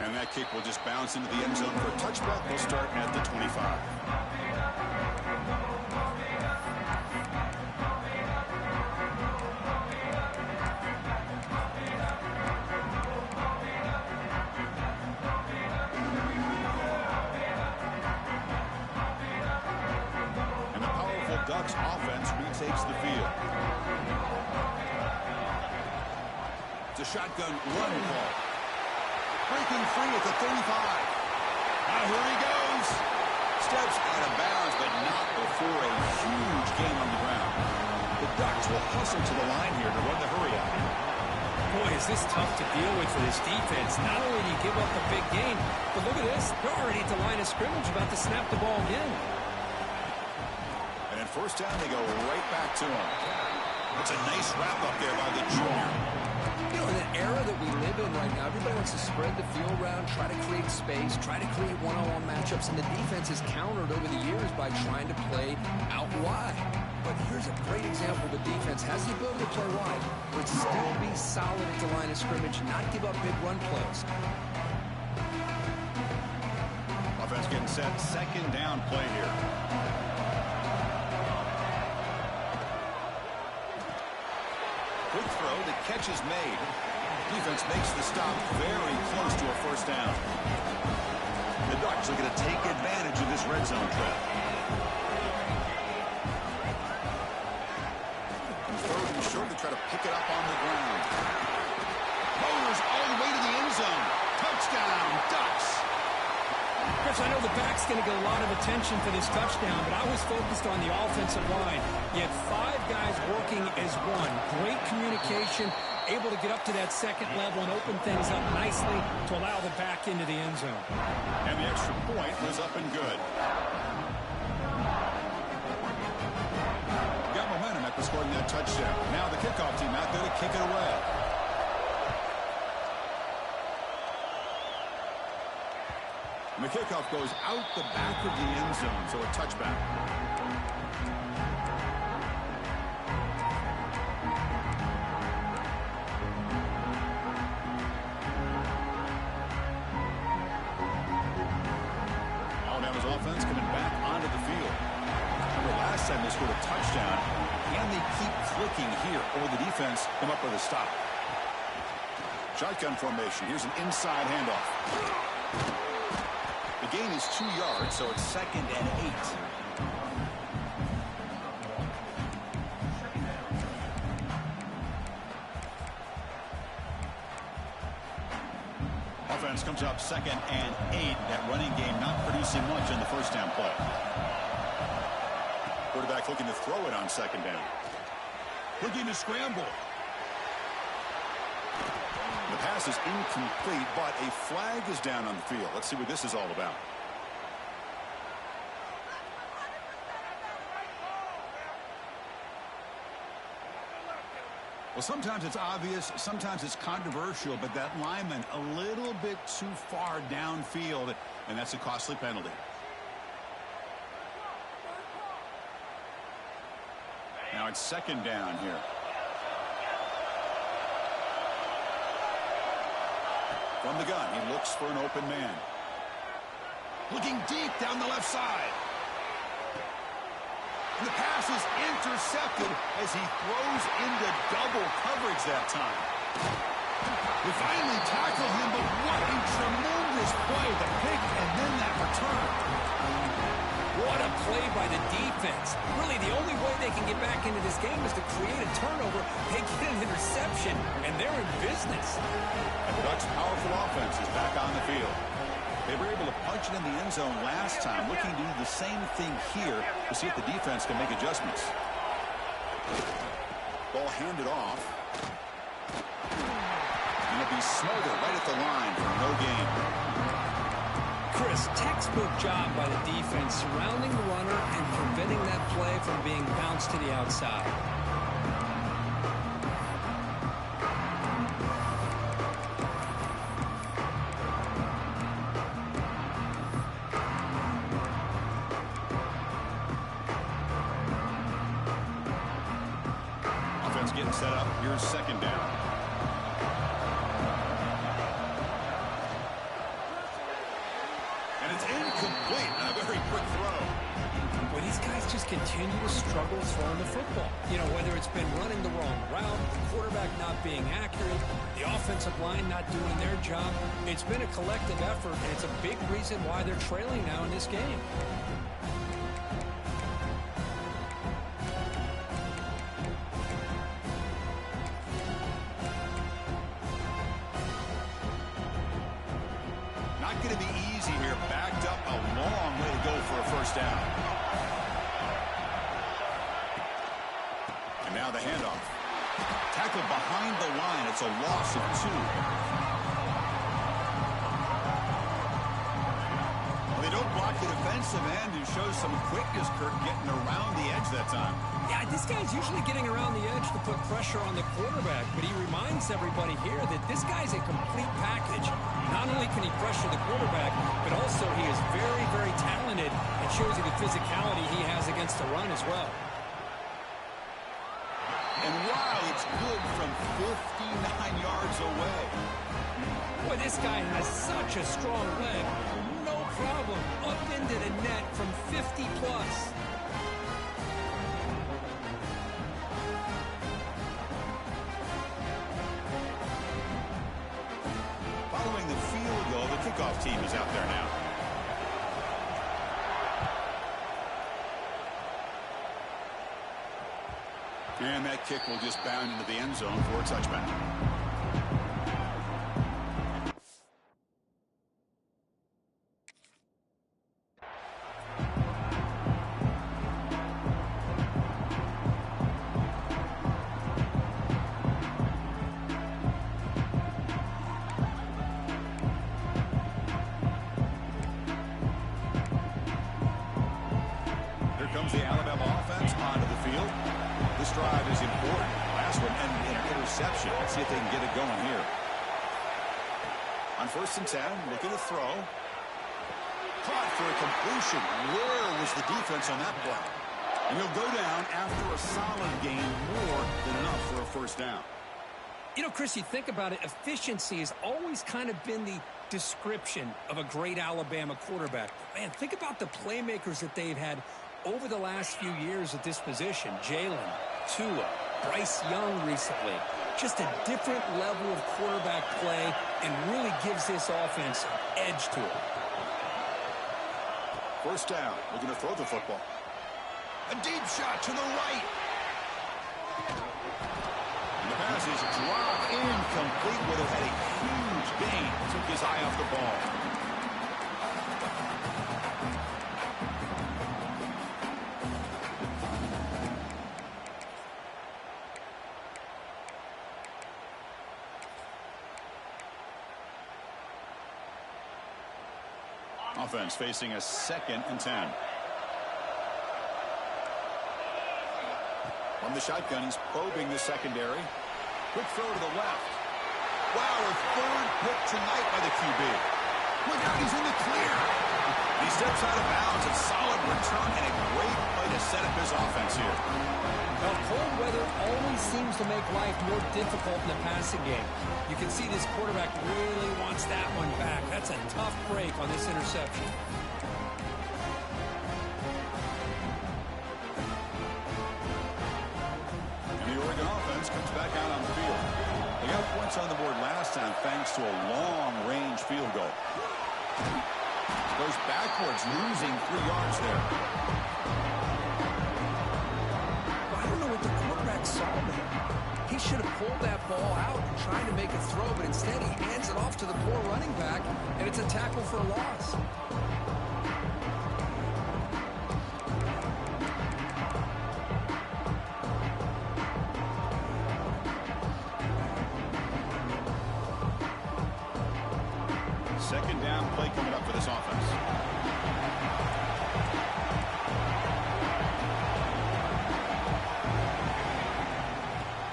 And that kick will just bounce into the end zone for a touchback. They'll start at the 25. And the powerful Ducks offense retakes the field. It's a shotgun run call. Breaking free at the 35. Now here he goes. Steps out of bounds, but not before a huge gain on the ground. The Ducks will hustle to the line here to run the hurry out. Boy, is this tough to deal with for this defense. Not only do you give up a big gain, but look at this. They're already at the line of scrimmage, about to snap the ball again. And at first down, they go right back to him. It's a nice wrap up there by the junior. You know, in an era that we live in right now, everybody wants to spread the field around, try to create space, try to create one-on-one matchups, and the defense has countered over the years by trying to play out wide. But here's a great example. The defense has the ability to play wide, but still be solid at the line of scrimmage, not give up big run plays. Offense getting set. Second down play here. Quick throw, the catch is made. Defense makes the stop very close to a first down. The Ducks are going to take advantage of this red zone trap. Third and short to try to pick it up on the ground. Motors all the way to the end zone. Touchdown, Ducks. Chris, I know the back's going to get a lot of attention for this touchdown, but I was focused on the offensive line. You had 5 guys working as one. Great communication, able to get up to that second level and open things up nicely to allow the back into the end zone. And the extra point was up and good. Got momentum after scoring that touchdown. Now the kickoff team out there to kick it away. And the kickoff goes out the back of the end zone, so a touchback. Alabama's offense coming back onto the field. Remember last time they scored a touchdown, and they keep clicking here, or the defense come up with a stop. Shotgun formation. Here's an inside handoff. The gain is 2 yards, so it's 2nd and 8. Offense comes up 2nd and 8. That running game not producing much on the first down play. Quarterback looking to throw it on 2nd down. Looking to scramble. The pass is incomplete, but a flag is down on the field. Let's see what this is all about. Well, sometimes it's obvious, sometimes it's controversial, but that lineman a little bit too far downfield, and that's a costly penalty. Now it's 2nd down here. From the gun, he looks for an open man. Looking deep down the left side. And the pass is intercepted as he throws into double coverage that time. We finally tackled him, but what a tremendous this play, the pick, and then that return. What a play by the defense. Really, the only way they can get back into this game is to create a turnover. They get an interception, and they're in business. And the Ducks' powerful offense is back on the field. They were able to punch it in the end zone last time, looking to do the same thing here to see if the defense can make adjustments. Ball handed off. And it'll be smothered right at the line for no gain. Chris, textbook job by the defense surrounding the runner and preventing that play from being bounced to the outside. Offense getting set up. Here's second down. And it's incomplete on a very quick throw. Well, these guys just continue to struggle throwing the football. You know, whether it's been running the wrong route, the quarterback not being accurate, the offensive line not doing their job. It's been a collective effort, and it's a big reason why they're trailing now in this game. Not going to be easy here. Backed up a long way to go for a first down. And now the handoff. Tackled behind the line. It's a loss of 2. Well, they don't block the defensive end, who shows some quickness, Kirk, getting around the edge that time. Yeah, this guy's usually getting around the edge to put pressure on the quarterback, but he reminds everybody here that this guy's a complete package. Not only can he pressure the quarterback, but also he is very, very talented and shows you the physicality he has against the run as well. And wow, it's good from 59 yards away. Boy, this guy has such a strong leg. No problem. Up into the net from 50 plus. Following the field goal, the kickoff team is out there now. And that kick will just bound into the end zone for a touchback. Here comes the Alabama offense onto the field. This drive is important. Last one, and an interception. Let's see if they can get it going here. On 1st and 10, look at the throw. Caught for a completion. Where was the defense on that play? And he'll go down after a solid gain, more than enough for a first down. You know, Chris, you think about it, efficiency has always kind of been the description of a great Alabama quarterback. Man, think about the playmakers that they've had over the last few years at this position. Jalen, Tua, Bryce Young recently. Just a different level of quarterback play and really gives this offense an edge to it. First down. We're going to throw the football. A deep shot to the right. And the pass is dropped incomplete. Would have had a huge gain. Took his eye off the ball. Offense facing a 2nd and 10. From the shotgun, he's probing the secondary. Quick throw to the left. Wow, a 3rd pick tonight by the QB. Look out, he's in the clear. He steps out of bounds. A solid return and a great play to set up his offense here. Well, cold weather always seems to make life more difficult in the passing game. You can see this quarterback really wants that one back. That's a tough break on this interception. And the Oregon offense comes back out on the field. They got points on the board last time thanks to a long-range field goal. Goes backwards, losing 3 yards there. Well, I don't know what the quarterback saw there. He should have pulled that ball out and tried to make a throw, but instead he hands it off to the poor running back, and it's a tackle for a loss. Second down play coming up for this offense.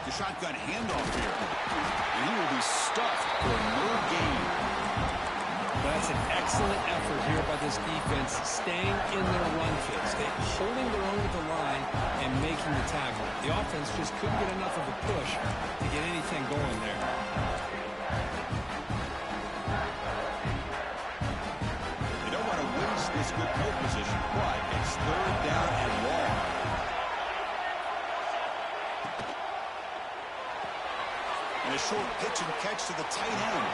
The shotgun handoff here. And he will be stuffed for no gain. That's an excellent effort here by this defense, staying in their run fits. They're holding their own at the line and making the tackle. The offense just couldn't get enough of a push to get anything going there. This good field position, but it's third down and long. And a short pitch and catch to the tight end.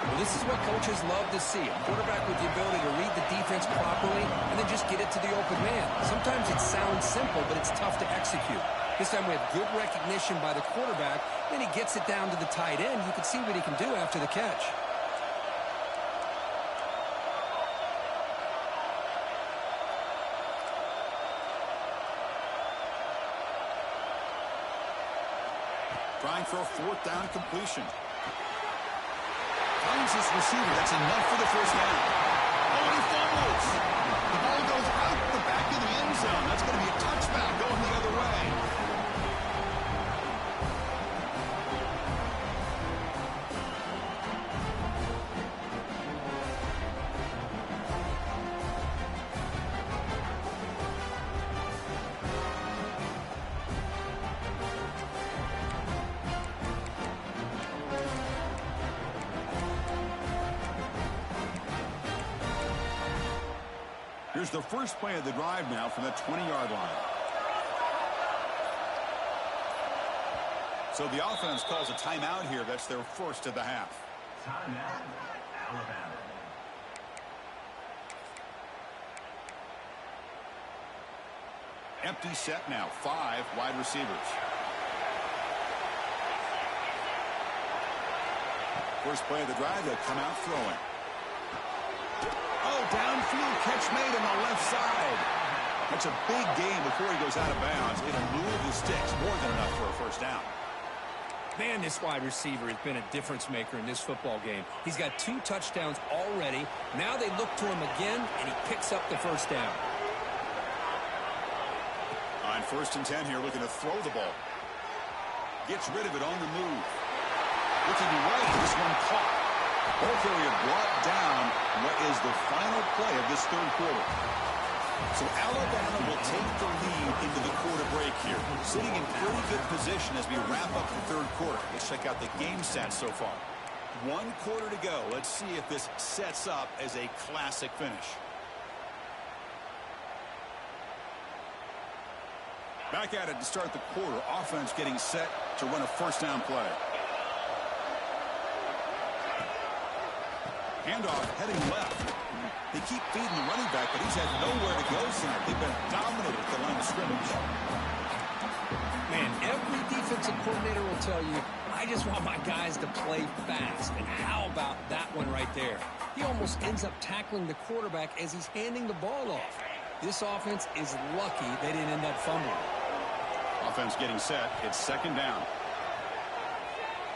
Well, this is what coaches love to see. A quarterback with the ability to read the defense properly and then just get it to the open man. Sometimes it sounds simple, but it's tough to execute. This time we have good recognition by the quarterback. Then he gets it down to the tight end. You can see what he can do after the catch. Trying for a fourth down completion. Finds his receiver. That's enough for the first down. Oh, and he fumbles. The ball goes out the back of the end zone. That's going to be a touchback going the other way. Here's the first play of the drive now from the 20-yard line. So the offense calls a timeout here. That's their first of the half. Timeout, Alabama. Empty set now. 5 wide receivers. First play of the drive, they'll come out throwing. Oh, downfield catch made on the left side. That's a big gain before he goes out of bounds. It'll move the sticks, more than enough for a first down. Man, this wide receiver has been a difference maker in this football game. He's got 2 touchdowns already. Now they look to him again, and he picks up the first down. On first and 10 here, looking to throw the ball. Gets rid of it on the move. Looking right, this one caught. Ball carrier brought down what is the final play of this third quarter. So Alabama will take the lead into the quarter break here. Sitting in pretty good position as we wrap up the third quarter. Let's check out the game stats so far. 1 quarter to go. Let's see if this sets up as a classic finish. Back at it to start the quarter. Offense getting set to run a first down play. Handoff heading left. They keep feeding the running back, but he's had nowhere to go tonight. They've been dominated at the line of scrimmage. Man, every defensive coordinator will tell you, I just want my guys to play fast. And how about that one right there? He almost ends up tackling the quarterback as he's handing the ball off. This offense is lucky they didn't end up fumbling. Offense getting set. It's second down.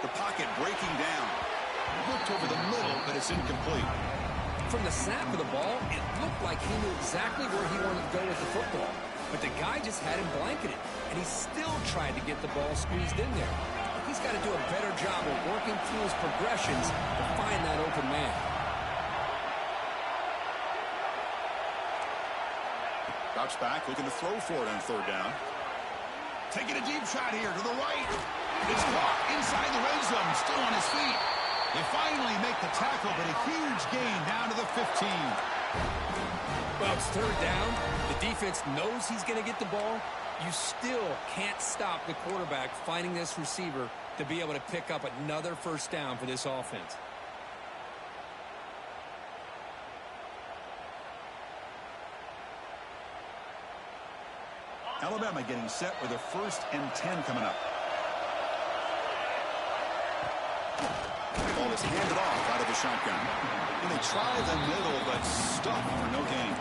The pocket breaking down. Looked over the middle, but it's incomplete. From the snap of the ball, it looked like he knew exactly where he wanted to go with the football. But the guy just had him blanketed, and he still tried to get the ball squeezed in there. He's got to do a better job of working through his progressions to find that open man. Drops back, looking to throw for it on third down. Taking a deep shot here to the right. It's caught inside the red zone, still on his feet. They finally make the tackle, but a huge gain down to the 15. Well, it's third down. The defense knows he's going to get the ball. You still can't stop the quarterback finding this receiver to be able to pick up another first down for this offense. Alabama getting set with a 1st and 10 coming up. The ball is handed off out of the shotgun. And they try the middle, but stuck for no gain.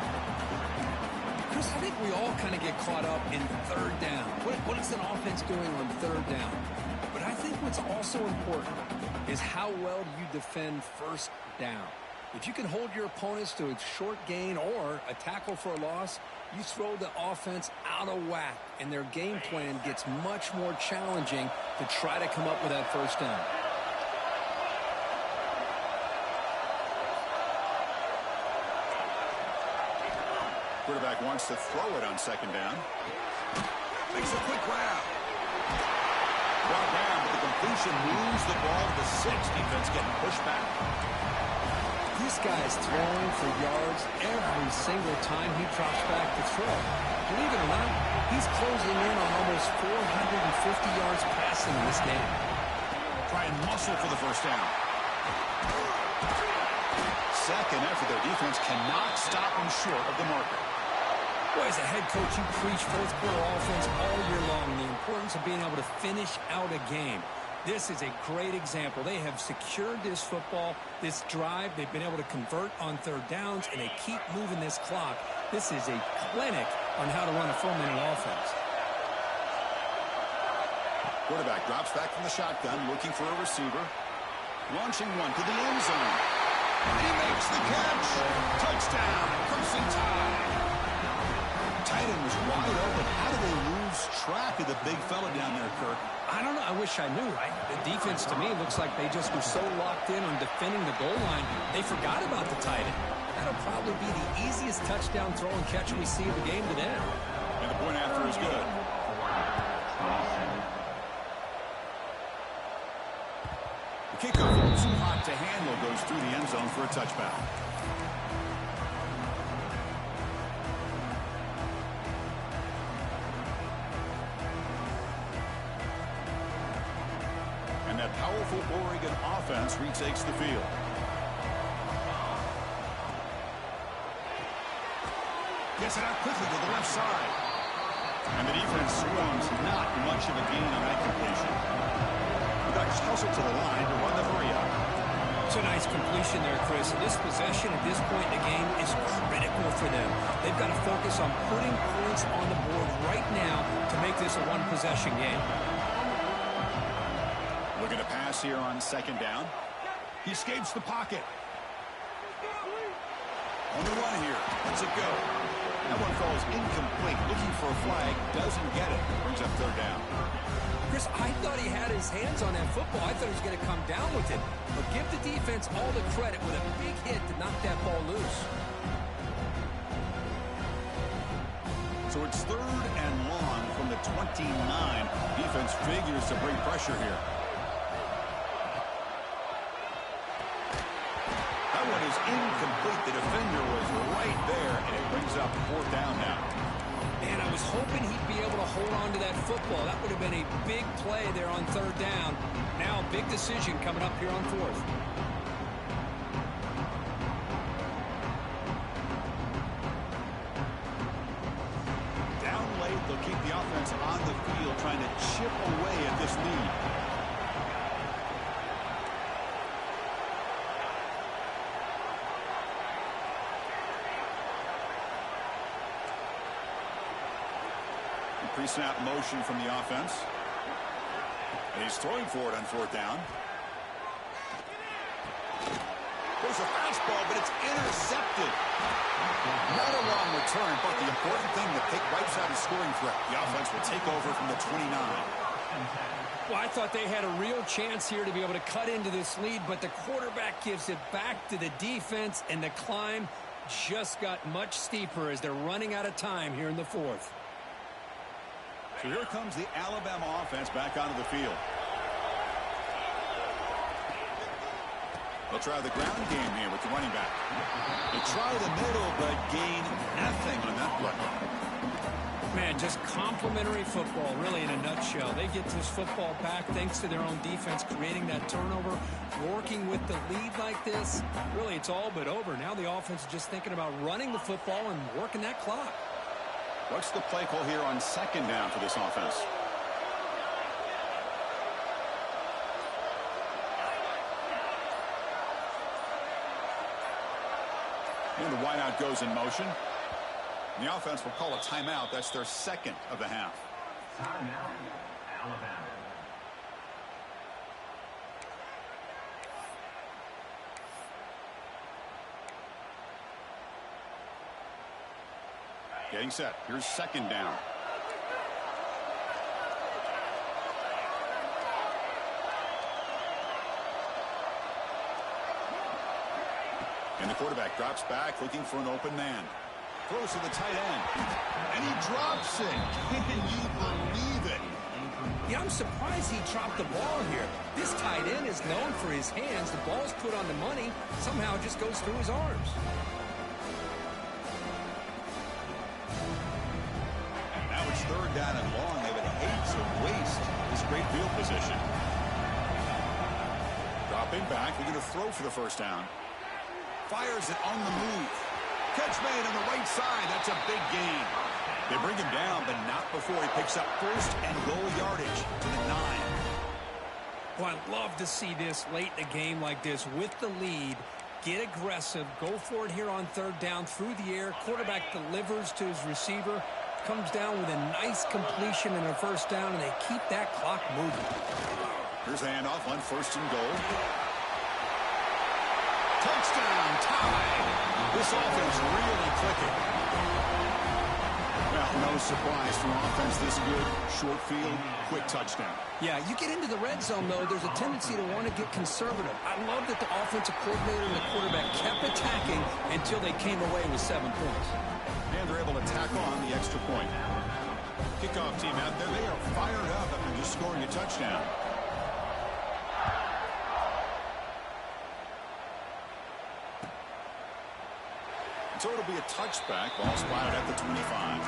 Chris, I think we all kind of get caught up in 3rd down. What is an offense doing on 3rd down? But I think what's also important is how well do you defend 1st down. If you can hold your opponents to a short gain or a tackle for a loss, you throw the offense out of whack, and their game plan gets much more challenging to try to come up with that 1st down. Quarterback wants to throw it on 2nd down. Makes a quick grab. Brought down, but the completion moves the ball to the 6. Defense getting pushed back. This guy's throwing for yards every single time he drops back to throw. Believe it or not, he's closing in on almost 450 yards passing in this game. Try and muscle for the 1st down. Second effort, their defense cannot stop them short of the marker. Boy, as a head coach, you preach 4th quarter offense all year long, the importance of being able to finish out a game. This is a great example. They have secured this football, this drive. They've been able to convert on 3rd downs, and they keep moving this clock. This is a clinic on how to run a full-minute offense. Quarterback drops back from the shotgun, looking for a receiver. Launching one to the end zone. He makes the catch. Touchdown, Crimson Tide. Tight end was wide open. How do they lose track of the big fella down there, Kirk? I don't know. I wish I knew. The defense, to me, looks like they just were so locked in on defending the goal line, they forgot about the tight end. That'll probably be the easiest touchdown throw and catch we see of the game today. And the point after is good. The kickoff, too hot to handle, goes through the end zone for a touchback. And that powerful Oregon offense retakes the field. Gets it out quickly to the left side. And the defense swarms not much of a gain on that completion. The Ducks hustle to the line to run the 3-out. It's a nice completion there, Chris. This possession at this point in the game is critical for them. They've got to focus on putting points on the board right now to make this a one-possession game. Looking to pass here on 2nd down. He escapes the pocket. On the run here. Lets it go. That one falls incomplete. Looking for a flag. Doesn't get it. Brings up 3rd down. Chris, I thought he had his hands on that football. I thought he was going to come down with it. But give the defense all the credit with a big hit to knock that ball loose. So it's 3rd and long from the 29. Defense figures to bring pressure here. That one is incomplete. The defender was right there, and it brings up 4th down now. And I was hoping he'd be able to hold on to that football. That would have been a big play there on 3rd down. Now a big decision coming up here on 4th. Down late, they'll keep the offense on the field, trying to chip away at this lead. Pre-snap motion from the offense. And he's throwing for it on 4th down. There's a fastball, but it's intercepted. Not a long return, but the important thing, the pick wipes out his scoring threat. The offense will take over from the 29. Well, I thought they had a real chance here to be able to cut into this lead, but the quarterback gives it back to the defense, and the climb just got much steeper as they're running out of time here in the 4th. So here comes the Alabama offense back onto the field. They'll try the ground game here with the running back. They try the middle, but gain nothing on that play. Man, just complimentary football, really, in a nutshell. They get this football back thanks to their own defense, creating that turnover, working with the lead like this. Really, it's all but over. Now the offense is just thinking about running the football and working that clock. What's the play call here on second down for this offense? And the wideout goes in motion. And the offense will call a timeout. That's their second of the half. Timeout, Alabama. Getting set. Here's second down. And the quarterback drops back looking for an open man. Throws to the tight end. And he drops it. Can you believe it? Yeah, I'm surprised he dropped the ball here. This tight end is known for his hands. The ball's put on the money. Somehow it just goes through his arms. Now it's third down and long. They would hate to waste this great field position. Dropping back. They're going to throw for the first down. Fires it on the move. Catch made on the right side. That's a big gain. They bring him down, but not before he picks up first and goal yardage to the 9. Well, I'd love to see this late in the game like this with the lead. Get aggressive. Go for it here on third down through the air. Quarterback delivers to his receiver. Comes down with a nice completion and a first down, and they keep that clock moving. Here's the handoff on first and goal. Touchdown, tie. This offense really clicking. Well, no surprise for an offense this good. Short field, quick touchdown. Yeah, you get into the red zone, though, there's a tendency to want to get conservative. I love that the offensive coordinator and the quarterback kept attacking until they came away with 7 points. And they're able to tack on the extra point. Kickoff team out there, they are fired up after just scoring a touchdown. So it'll be a touchback. Ball spotted at the 25.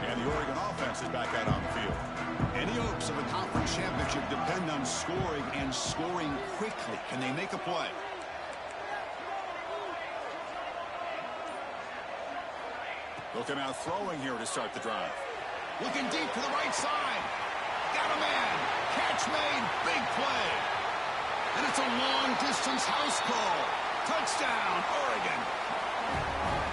And the Oregon offense is back out on the field. Any hopes of a conference championship depend on scoring and scoring quickly. Can they make a play? Looking out throwing here to start the drive. Looking deep to the right side. Got a man. Catch made. Big play. And it's a long-distance house call. Touchdown, Oregon.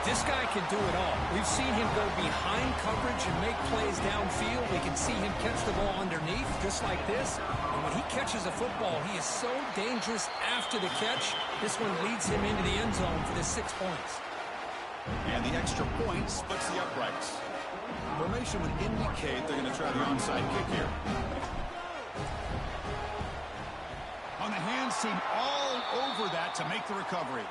This guy can do it all. We've seen him go behind coverage and make plays downfield. We can see him catch the ball underneath, just like this. And when he catches a football, he is so dangerous after the catch. This one leads him into the end zone for the 6 points. And the extra point splits the uprights. Formation would indicate they're going to try the onside kick here. On the hands team all over that to make the recovery.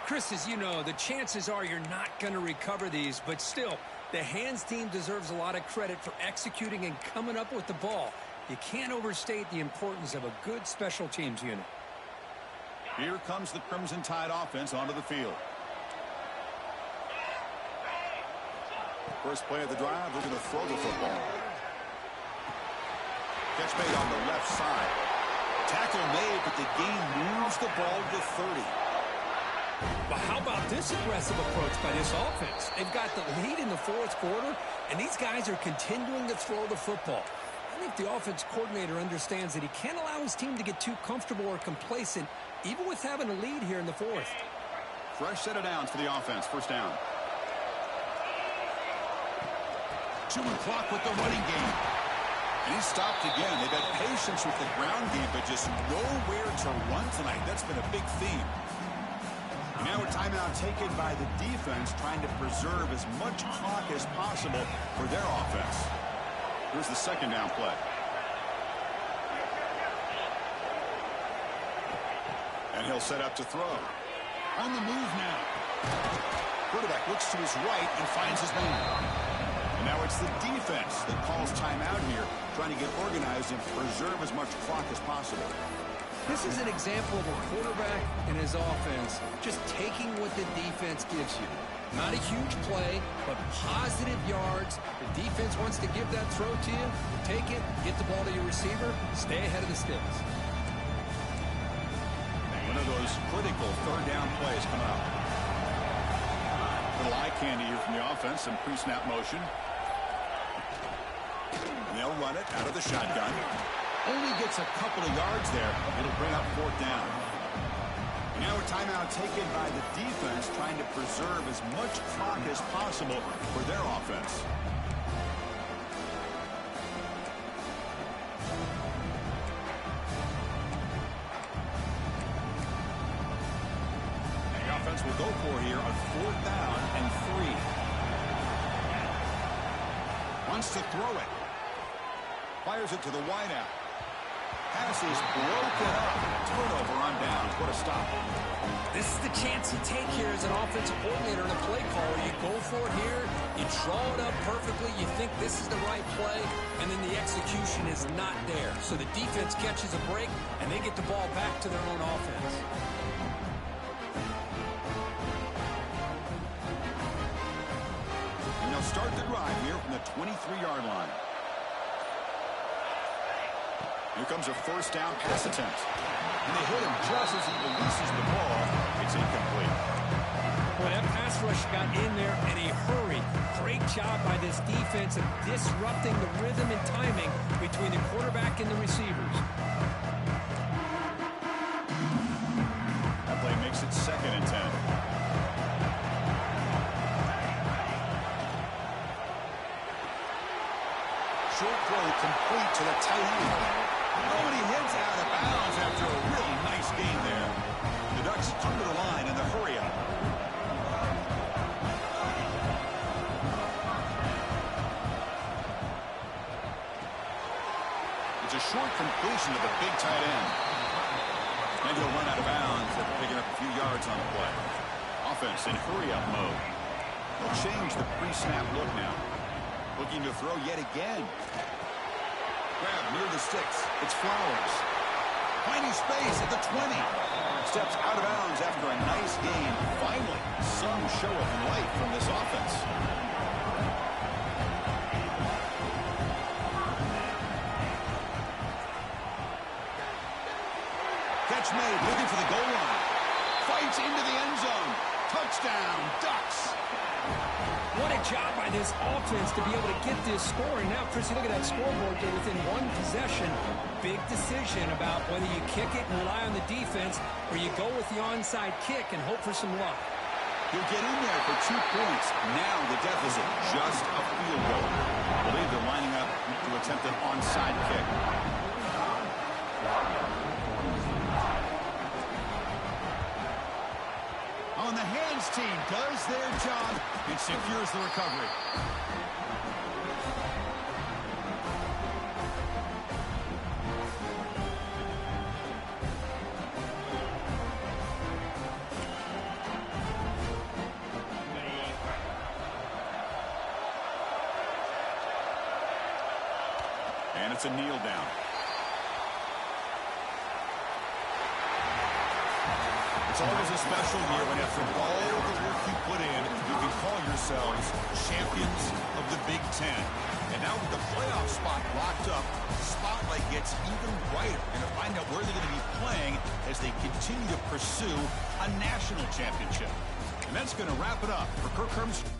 Chris, as you know, the chances are you're not going to recover these, but still, the hands team deserves a lot of credit for executing and coming up with the ball. You can't overstate the importance of a good special teams unit. Here comes the Crimson Tide offense onto the field. First play of the drive, they're going to throw the football. Catch made on the left side. Tackle made, but the gain moves the ball to 30. But how about this aggressive approach by this offense? They've got the lead in the fourth quarter, and these guys are continuing to throw the football. I think the offense coordinator understands that he can't allow his team to get too comfortable or complacent, even with having a lead here in the fourth. Fresh set of downs for the offense. First down. Chewing clock with the running game. And he stopped again. They've had patience with the ground game, but just nowhere to run tonight. That's been a big theme. And now a timeout taken by the defense, trying to preserve as much clock as possible for their offense. Here's the second down play. And he'll set up to throw. On the move now. Quarterback looks to his right and finds his man. And now it's the defense that calls timeout here, trying to get organized and preserve as much clock as possible. This is an example of a quarterback and his offense just taking what the defense gives you. Not a huge play, but positive yards. The defense wants to give that throw to you. Take it, get the ball to your receiver, stay ahead of the sticks. those critical third down plays coming up. Little eye candy here from the offense. Some pre-snap motion. And they'll run it out of the shotgun. Only gets a couple of yards there. It'll bring up fourth down. Now a timeout taken by the defense, trying to preserve as much clock as possible for their offense. The offense will go for here on fourth down and 3. Wants to throw it. Fires it to the wideout. Pass is broken up. Turnover on downs. What a stop. This is the chance you take here as an offensive coordinator and a play caller. You go for it here. You draw it up perfectly. You think this is the right play, and then the execution is not there. So the defense catches a break, and they get the ball back to their own offense. And they'll start the drive here from the 23-yard line. Here comes a first down pass attempt. And they hit him just as he releases the ball. It's incomplete. Boy, that pass rush got in there in a hurry. Great job by this defense of disrupting the rhythm and timing between the quarterback and the receivers. That play makes it 2nd and 10. Short throw complete to the tight end. Oh, and he heads out of bounds after a really nice gain there. The Ducks under the line in the hurry-up. It's a short completion to the big tight end. And he'll run out of bounds after picking up a few yards on the play. Offense in hurry-up mode. They'll change the pre-snap look now. Looking to throw yet again. Grab near the sticks. It's Flowers. Finding space at the 20. Steps out of bounds after a nice gain. Finally, some show of life from this offense. Catch made, looking for the goal line. Fights into the end zone. Touchdown, Ducks. What a job by this offense to be able to get this scoring. Now, Chris, you look at that scoreboard. They're within one possession. Big decision about whether you kick it and rely on the defense or you go with the onside kick and hope for some luck. He'll get in there for 2 points. Now the deficit, just a field goal. I believe they're lining up to attempt an onside kick. On the hands team does their job and secures the recovery. And it's a kneel down. It's always a special year when after all the work you put in, you can call yourselves champions of the Big Ten. And now with the playoff spot locked up, the spotlight gets even brighter. We're going to find out where they're going to be playing as they continue to pursue a national championship. And that's going to wrap it up for Kirk Herbstreit.